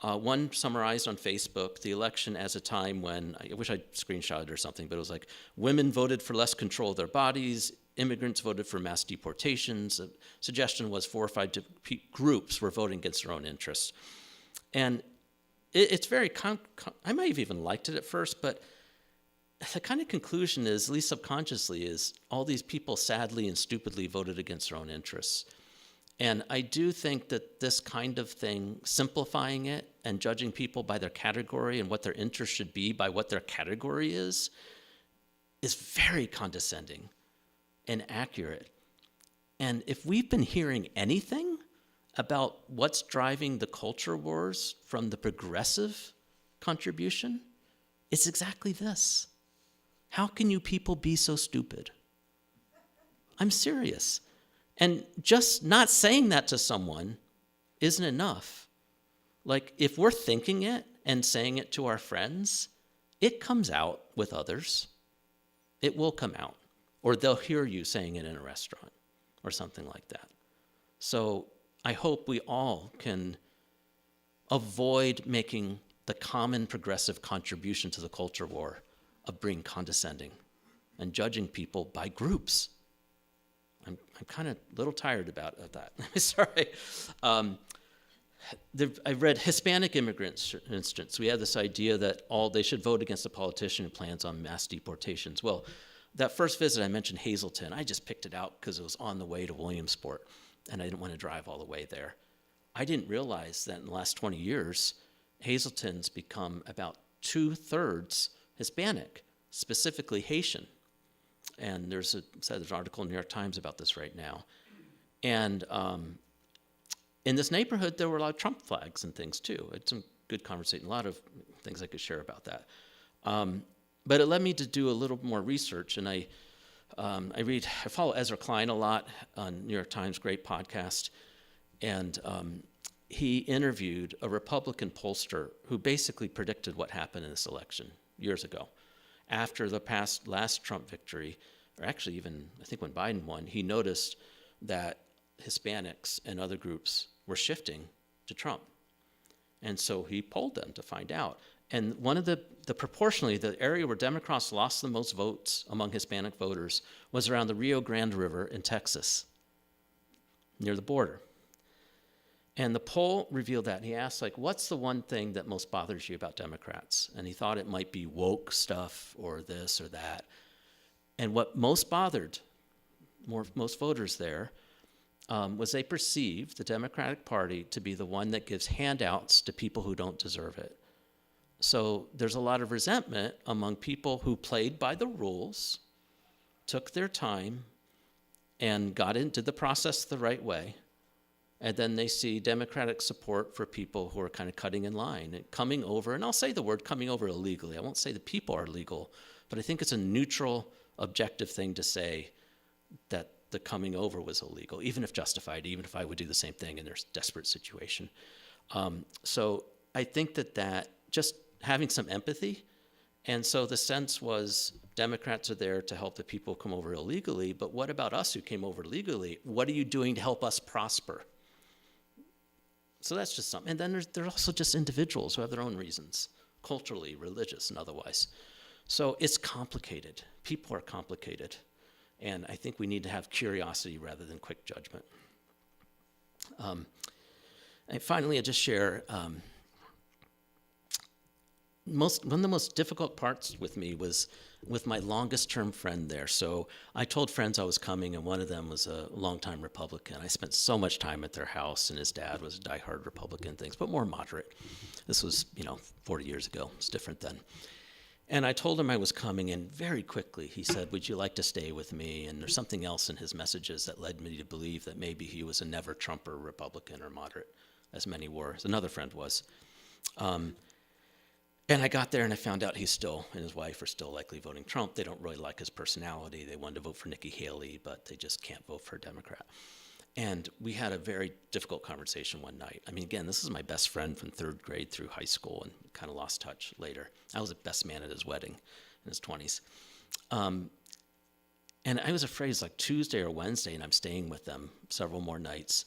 One summarized on Facebook the election as a time when, I wish I'd screenshotted or something, but it was like, women voted for less control of their bodies, immigrants voted for mass deportations. The suggestion was 4 or 5 groups were voting against their own interests. And it's very, I might have even liked it at first, but the kind of conclusion is, at least subconsciously, is all these people sadly and stupidly voted against their own interests. And I do think that this kind of thing, simplifying it and judging people by their category and what their interest should be by what their category is very condescending and accurate. And if we've been hearing anything about what's driving the culture wars from the progressive contribution, it's exactly this. How can you people be so stupid? I'm serious. And just not saying that to someone isn't enough. Like, if we're thinking it and saying it to our friends, it comes out with others. It will come out. Or they'll hear you saying it in a restaurant or something like that. So I hope we all can avoid making the common progressive contribution to the culture war of being condescending and judging people by groups. I'm kind of a little tired about that. Sorry. I read Hispanic immigrants, for instance. We had this idea that they should vote against a politician who plans on mass deportations. Well, that first visit I mentioned Hazleton. I just picked it out because it was on the way to Williamsport, and I didn't want to drive all the way there. I didn't realize that in the last 20 years, Hazleton's become about 2/3 Hispanic, specifically Haitian. And there's an article in the New York Times about this right now. And in this neighborhood, there were a lot of Trump flags and things too. It's some good conversation, a lot of things I could share about that. But it led me to do a little more research, and I follow Ezra Klein a lot on New York Times, great podcast, and he interviewed a Republican pollster who basically predicted what happened in this election years ago. After the last Trump victory, or actually even I think when Biden won, he noticed that Hispanics and other groups were shifting to Trump. And so he polled them to find out. And one of the proportionally, the area where Democrats lost the most votes among Hispanic voters was around the Rio Grande River in Texas, near the border. And the poll revealed that. And he asked, what's the one thing that most bothers you about Democrats? And he thought it might be woke stuff or this or that. And what most bothered most voters there was they perceived the Democratic Party to be the one that gives handouts to people who don't deserve it. So there's a lot of resentment among people who played by the rules, took their time, and did the process the right way. And then they see Democratic support for people who are kind of cutting in line and coming over. And I'll say the word coming over illegally. I won't say the people are legal, but I think it's a neutral, objective thing to say that the coming over was illegal, even if justified, even if I would do the same thing in their desperate situation. So I think that just having some empathy. And so the sense was Democrats are there to help the people come over illegally, but what about us who came over legally? What are you doing to help us prosper? So that's just something. And then there's also just individuals who have their own reasons, culturally, religious, and otherwise. So it's complicated. People are complicated. And I think we need to have curiosity rather than quick judgment. And finally, I just share, one of the most difficult parts with me was with my longest term friend there. So I told friends I was coming, and one of them was a longtime Republican. I spent so much time at their house, and his dad was a diehard Republican, things, but more moderate. This was, 40 years ago. It's different then. And I told him I was coming, and very quickly he said, would you like to stay with me? And there's something else in his messages that led me to believe that maybe he was a never-Trumper Republican or moderate, as many were, as another friend was. And I got there and I found out he and his wife are still likely voting Trump. They don't really like his personality. They wanted to vote for Nikki Haley, but they just can't vote for a Democrat. And we had a very difficult conversation one night. I mean, again, this is my best friend from third grade through high school, and kind of lost touch later. I was the best man at his wedding in his 20s. And I was afraid it's like Tuesday or Wednesday, and I'm staying with them several more nights.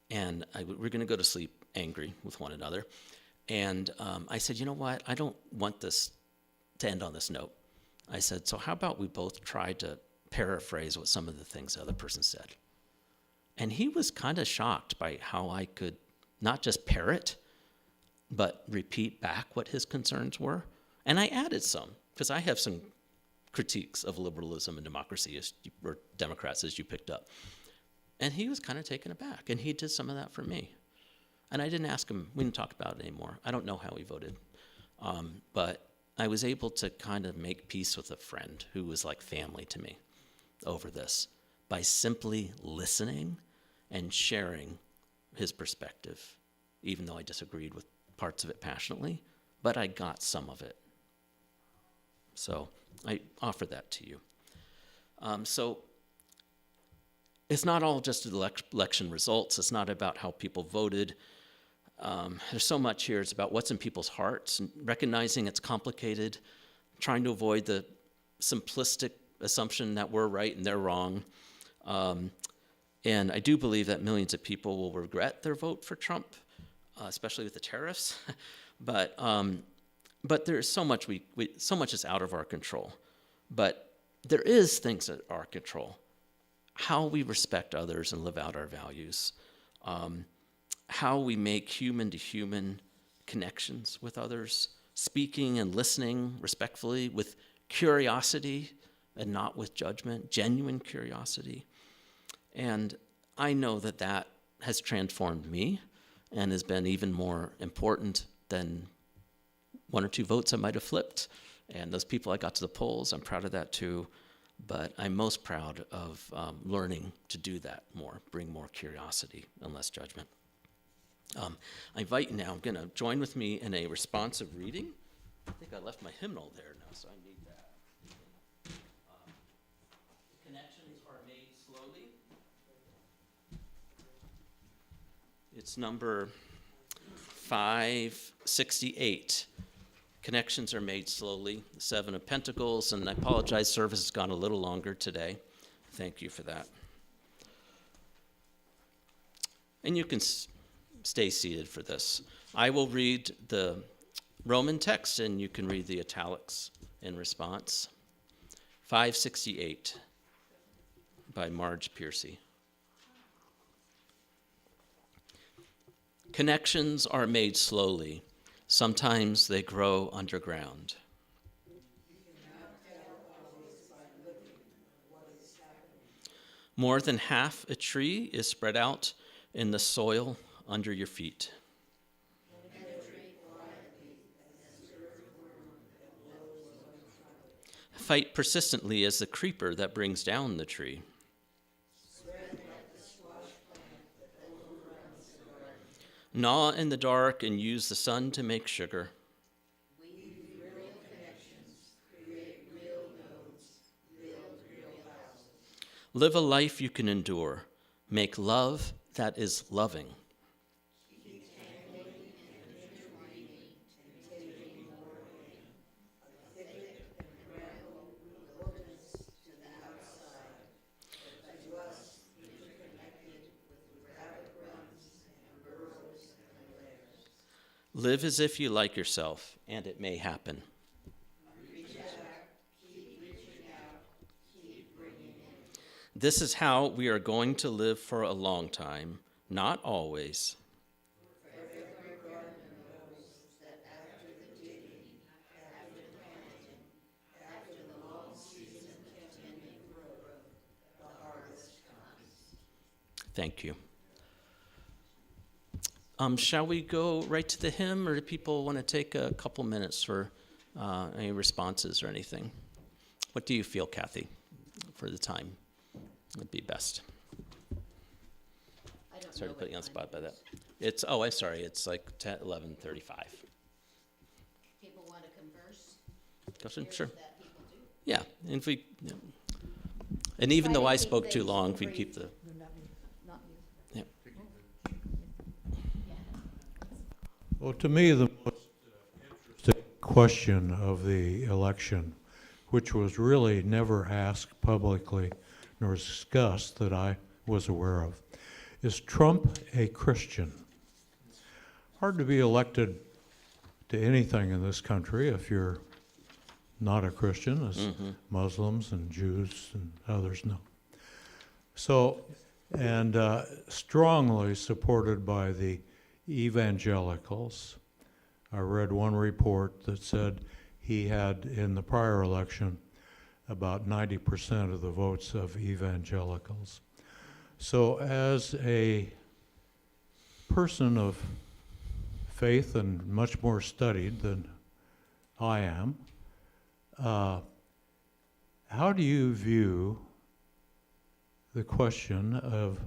And we're going to go to sleep angry with one another. And I said, you know what? I don't want this to end on this note. I said, so how about we both try to paraphrase what some of the things the other person said? And he was kind of shocked by how I could not just parrot, but repeat back what his concerns were. And I added some, because I have some critiques of liberalism and democracy, or Democrats, as you picked up. And he was kind of taken aback, and he did some of that for me. And I didn't ask him, we didn't talk about it anymore. I don't know how he voted. But I was able to kind of make peace with a friend who was like family to me over this by simply listening and sharing his perspective, even though I disagreed with parts of it passionately, but I got some of it. So I offer that to you. So it's not all just the election results. It's not about how people voted. There's so much here. It's about what's in people's hearts, and recognizing it's complicated, trying to avoid the simplistic assumption that we're right and they're wrong. And I do believe that millions of people will regret their vote for Trump, especially with the tariffs. But there's so much so much is out of our control. But there is things that are our control. How we respect others and live out our values. How we make human-to-human connections with others. Speaking and listening respectfully with curiosity and not with judgment. Genuine curiosity. And I know that that has transformed me and has been even more important than one or two votes I might have flipped. And those people I got to the polls, I'm proud of that too. But I'm most proud of learning to do that more, bring more curiosity and less judgment. I invite you now, I'm going to join with me in a responsive reading. I think I left my hymnal there now, so I need that. Connections are made slowly. It's number 568. Connections are made slowly. The Seven of Pentacles, and I apologize, service has gone a little longer today. Thank you for that. And you can stay seated for this. I will read the Roman text, and you can read the italics in response. 568 by Marge Piercy. Connections are made slowly. Sometimes they grow underground. More than half a tree is spread out in the soil under your feet. Fight persistently as the creeper that brings down the tree. Gnaw in the dark and use the sun to make sugar. Live a life you can endure. Make love that is loving. Live as if you like yourself, and it may happen. This is how we are going to live for a long time, not always. Thank you. Shall we go right to the hymn, or do people want to take a couple minutes for any responses or anything? What do you feel, Kathy, for the time would be best? I don't Sorry know to put you on what the spot by time. that. I'm sorry, it's like 11:35. People want to converse? Sure. That people do. Yeah, and if we, yeah. And even though I Try to keep spoke too things long, if we brief. keep the, Not you. yeah. Well, to me, the most interesting question of the election, which was really never asked publicly nor discussed that I was aware of, is Trump a Christian? Hard to be elected to anything in this country if you're not a Christian, as Muslims and Jews and others know. So, and strongly supported by the evangelicals. I read one report that said he had, in the prior election, about 90% of the votes of evangelicals. So as a person of faith and much more studied than I am, how do you view the question of,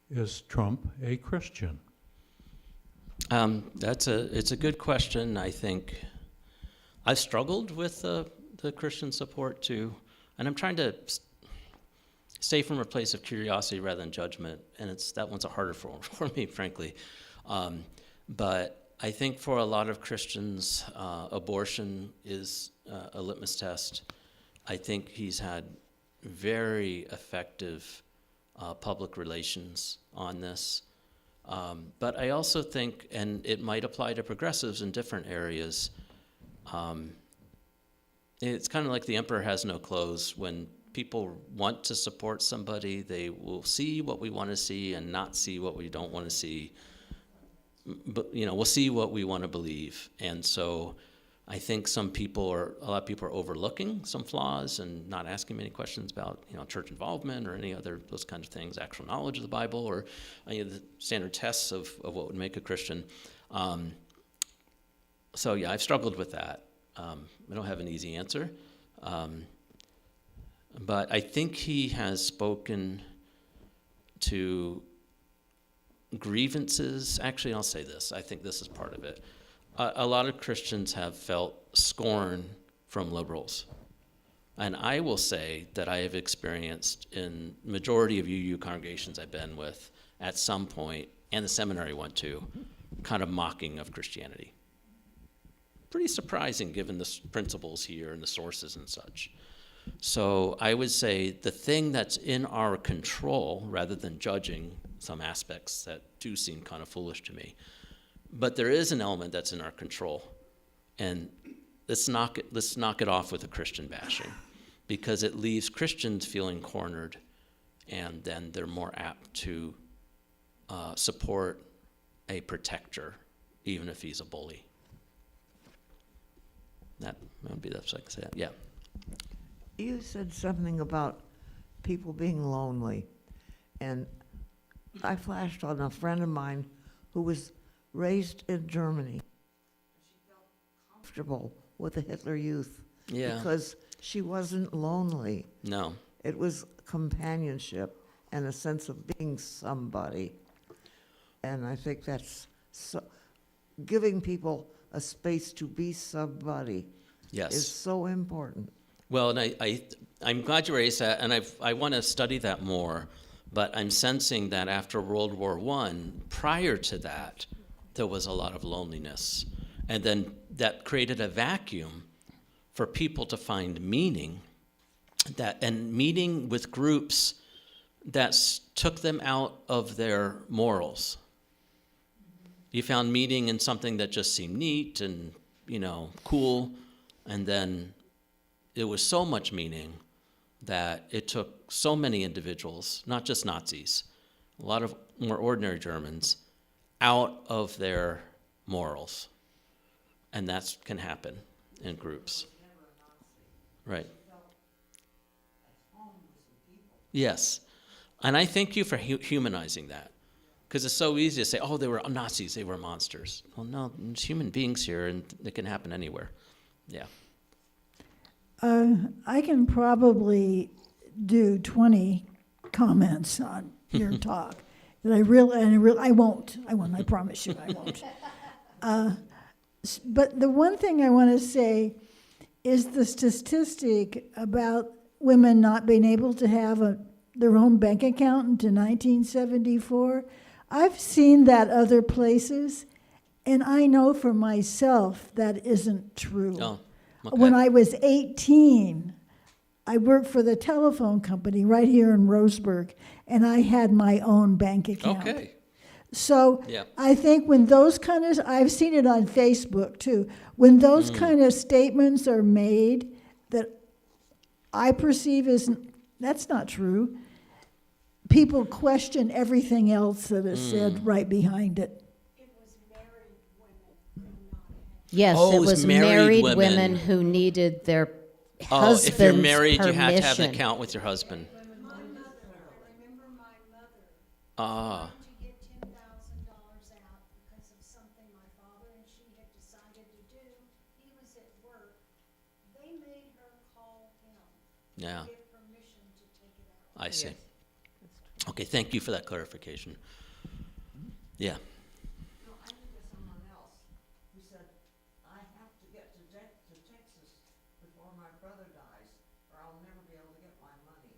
is Trump a Christian? It's a good question. I think I've struggled with the Christian support too, and I'm trying to stay from a place of curiosity rather than judgment, and that one's a harder for me, frankly. But I think for a lot of Christians, abortion is a litmus test. I think he's had very effective public relations on this. But I also think, and it might apply to progressives in different areas, it's kind of like the emperor has no clothes. When people want to support somebody, they will see what we want to see and not see what we don't want to see. But, we'll see what we want to believe. And so I think a lot of people are overlooking some flaws and not asking many questions about, church involvement or any other those kinds of things, actual knowledge of the Bible or any of the standard tests of what would make a Christian. So yeah, I've struggled with that. I don't have an easy answer. But I think he has spoken to grievances. Actually, I'll say this. I think this is part of it. A lot of Christians have felt scorn from liberals. And I will say that I have experienced in majority of UU congregations I've been with at some point, and the seminary went to, kind of mocking of Christianity. Pretty surprising given the principles here and the sources and such. So I would say the thing that's in our control, rather than judging some aspects that do seem kind of foolish to me, but there is an element that's in our control, and let's knock it off with the Christian bashing, because it leaves Christians feeling cornered, and then they're more apt to support a protector, even if he's a bully. That would be the best I can say. Yeah. You said something about people being lonely, and I flashed on a friend of mine who was raised in Germany. She felt comfortable with the Hitler Youth because she wasn't lonely. No. It was companionship and a sense of being somebody. And I think that's giving people a space to be somebody is so important. Well, and I'm glad you raised that, and I want to study that more, but I'm sensing that after World War I, prior to that, there was a lot of loneliness. And then that created a vacuum for people to find meaning, and meaning with groups that took them out of their morals. You found meaning in something that just seemed neat and, cool, and then it was so much meaning that it took so many individuals, not just Nazis, a lot of more ordinary Germans, out of their morals. And that can happen in groups. Right. Yes. And I thank you for humanizing that. Because it's so easy to say, oh, they were Nazis, they were monsters. Well, no, there's human beings here, and it can happen anywhere. Yeah. I can probably do 20 comments on your talk. And I won't. I promise you I won't. But the one thing I want to say is the statistic about women not being able to have their own bank account until 1974. I've seen that other places, and I know for myself that isn't true. Oh, okay. When I was 18, I worked for the telephone company right here in Roseburg, and I had my own bank account. Okay. So Yeah. I think when those kind of, I've seen it on Facebook too, when those kind of statements are made that I perceive as, that's not true, people question everything else that is said right behind it. Yes, Oh, it it was was married married women. women who needed their Oh, husband's if you're married, permission. you have to have an account with your husband. Ah. to get $10,000 out because of something my father and she had decided to do. He was at work. They made her call him Yeah, to get permission to take it out. I see. Okay, thank you for that clarification. Yeah. No, I think of someone else who said, I have to get to Texas before my brother dies, or I'll never be able to get my money.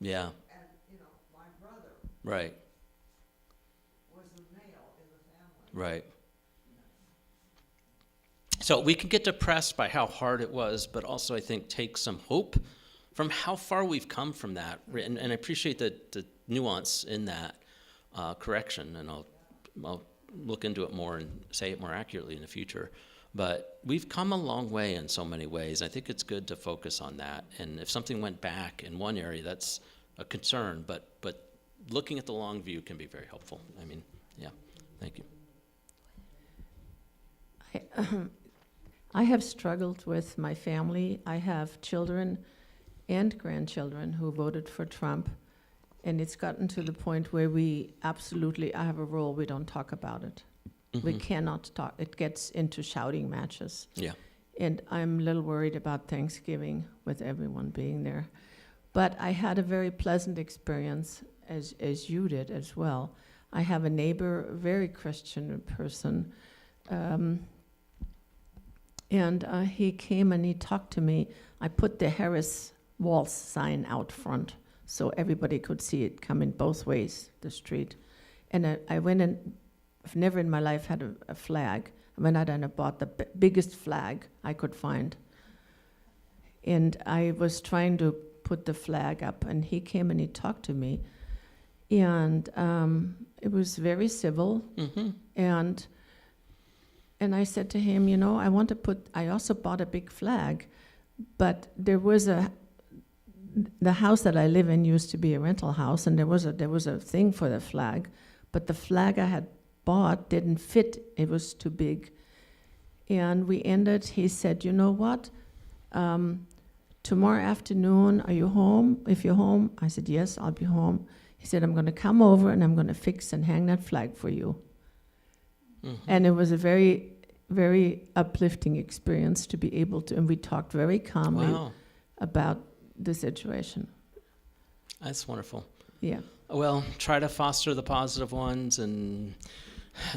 Yeah, And, my brother right, was the male in the family. right. So we can get depressed by how hard it was, but also I think take some hope from how far we've come from that. And I appreciate the nuance in that correction, and I'll look into it more and say it more accurately in the future. But we've come a long way in so many ways. I think it's good to focus on that. And if something went back in one area, that's a concern, but looking at the long view can be very helpful. I mean, yeah, thank you. I have struggled with my family. I have children and grandchildren who voted for Trump, and it's gotten to the point where I have a rule, we don't talk about it. We cannot talk. It gets into shouting matches. Yeah. And I'm a little worried about Thanksgiving with everyone being there. But I had a very pleasant experience, as you did as well. I have a neighbor, a very Christian person, and he came and he talked to me. I put the Harris Walls sign out front so everybody could see it coming both ways, the street. And I went and, I've never in my life had a flag. I went out and I bought the biggest flag I could find. And I was trying to put the flag up, and he came and he talked to me. And it was very civil. And I said to him, I also bought a big flag, but there was the house that I live in used to be a rental house, and there was a thing for the flag, but the flag I had bought didn't fit. It was too big. And he said, you know what? Tomorrow afternoon, are you home? If you're home, I said, yes, I'll be home. He said, I'm going to come over and I'm going to fix and hang that flag for you. And it was a very, very uplifting experience to be able to, and we talked very calmly about the situation. That's wonderful. Yeah. Well, try to foster the positive ones and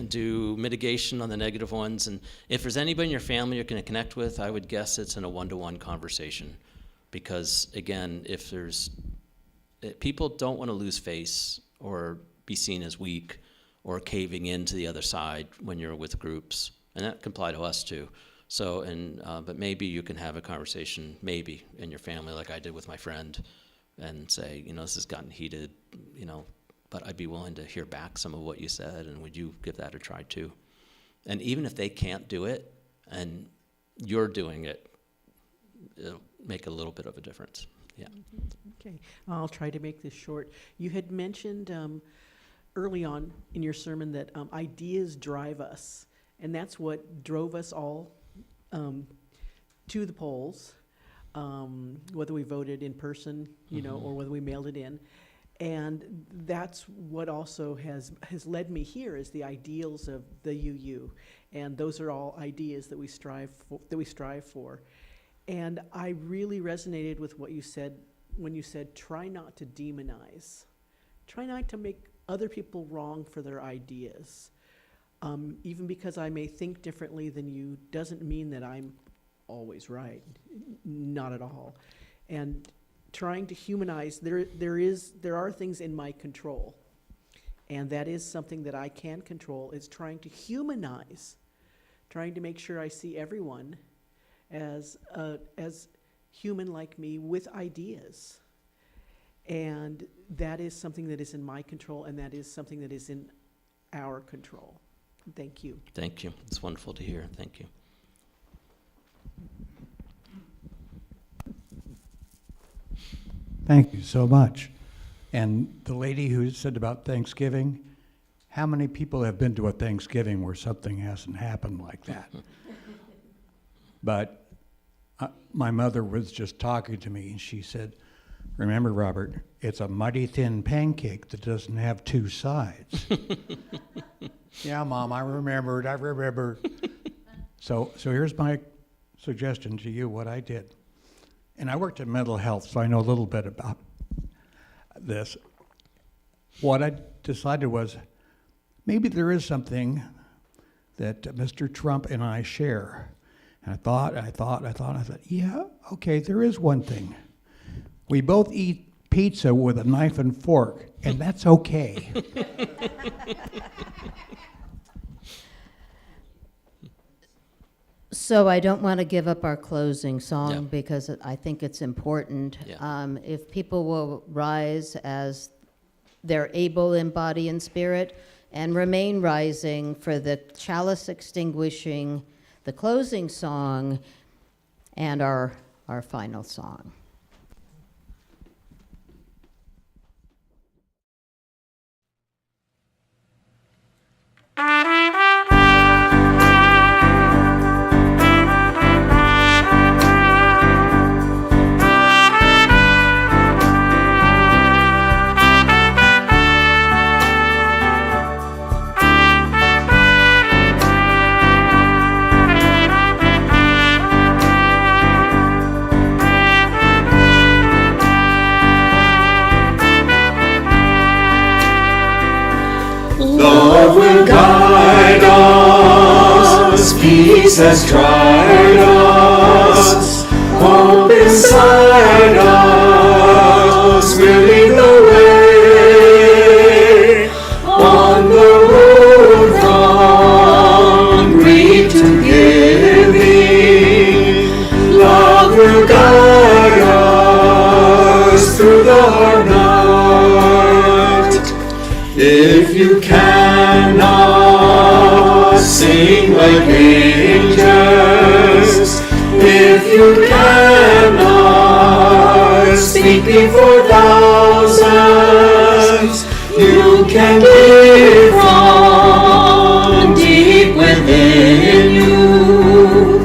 do mitigation on the negative ones. And if there's anybody in your family you're going to connect with, I would guess it's in a one-to-one conversation. Because, again, people don't want to lose face or be seen as weak or caving into the other side when you're with groups. And that can apply to us, too. So, but maybe you can have a conversation, maybe, in your family like I did with my friend, and say, this has gotten heated, but I'd be willing to hear back some of what you said, and would you give that a try too? And even if they can't do it, and you're doing it, it'll make a little bit of a difference. Yeah. Okay, I'll try to make this short. You had mentioned early on in your sermon that ideas drive us, and that's what drove us all to the polls, whether we voted in person, you know, or whether we mailed it in. And that's what also has led me here, is the ideals of the UU, and those are all ideas that we strive for. And I really resonated with what you said when you said, try not to demonize. Try not to make other people wrong for their ideas. Even because I may think differently than you doesn't mean that I'm always right. Not at all. And trying to humanize, there are things in my control. And that is something that I can control, is trying to humanize, trying to make sure I see everyone as human like me with ideas. And that is something that is in my control, and that is something that is in our control. Thank you. Thank you. It's wonderful to hear. Thank you. Thank you so much. And the lady who said about Thanksgiving, how many people have been to a Thanksgiving where something hasn't happened like that? But my mother was just talking to me, and she said, remember, Robert, it's a mighty thin pancake that doesn't have two sides. Yeah, Mom, I remembered. So here's my suggestion to you, what I did. And I worked in mental health, so I know a little bit about this. What I decided was, maybe there is something that Mr. Trump and I share. And I thought, yeah, okay, there is one thing. We both eat pizza with a knife and fork, and that's okay. So I don't want to give up our closing song, Yeah. because I think it's important. Yeah. If people will rise as they're able in body and spirit, and remain rising for the chalice extinguishing, the closing song, and our final song. Love will guide us, peace has tried us, hope inside us will lead the way on the road from greed to giving. Love will guide us through the hard night. If you cannot sing like angels, if you cannot speak before thousands, you can give from deep within you.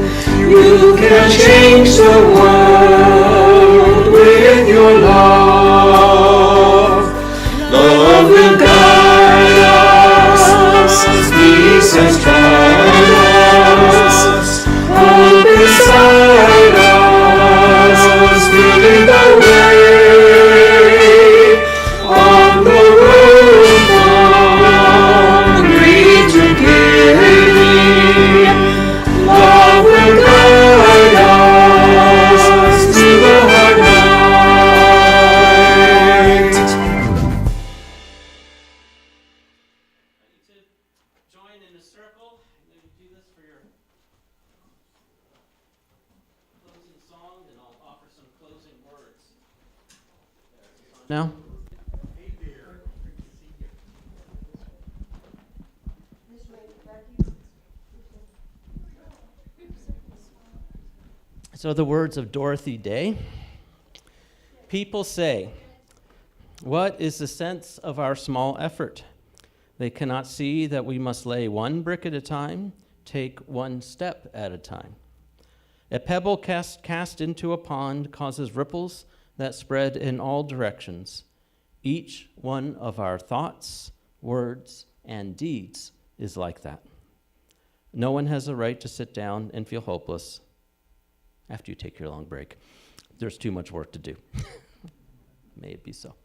You can change the world with your love. Love will guide us, peace has tried us, hope inside us will lead the way on the road from greed to giving. Love will guide us through the hard night. Join in a circle, and then do this for your closing song, and I'll offer some closing words. Now? So the words of Dorothy Day. People say, "What is the sense of our small effort?" They cannot see that we must lay one brick at a time, take one step at a time. A pebble cast into a pond causes ripples that spread in all directions. Each one of our thoughts, words, and deeds is like that. No one has a right to sit down and feel hopeless after you take your long break. There's too much work to do. May it be so.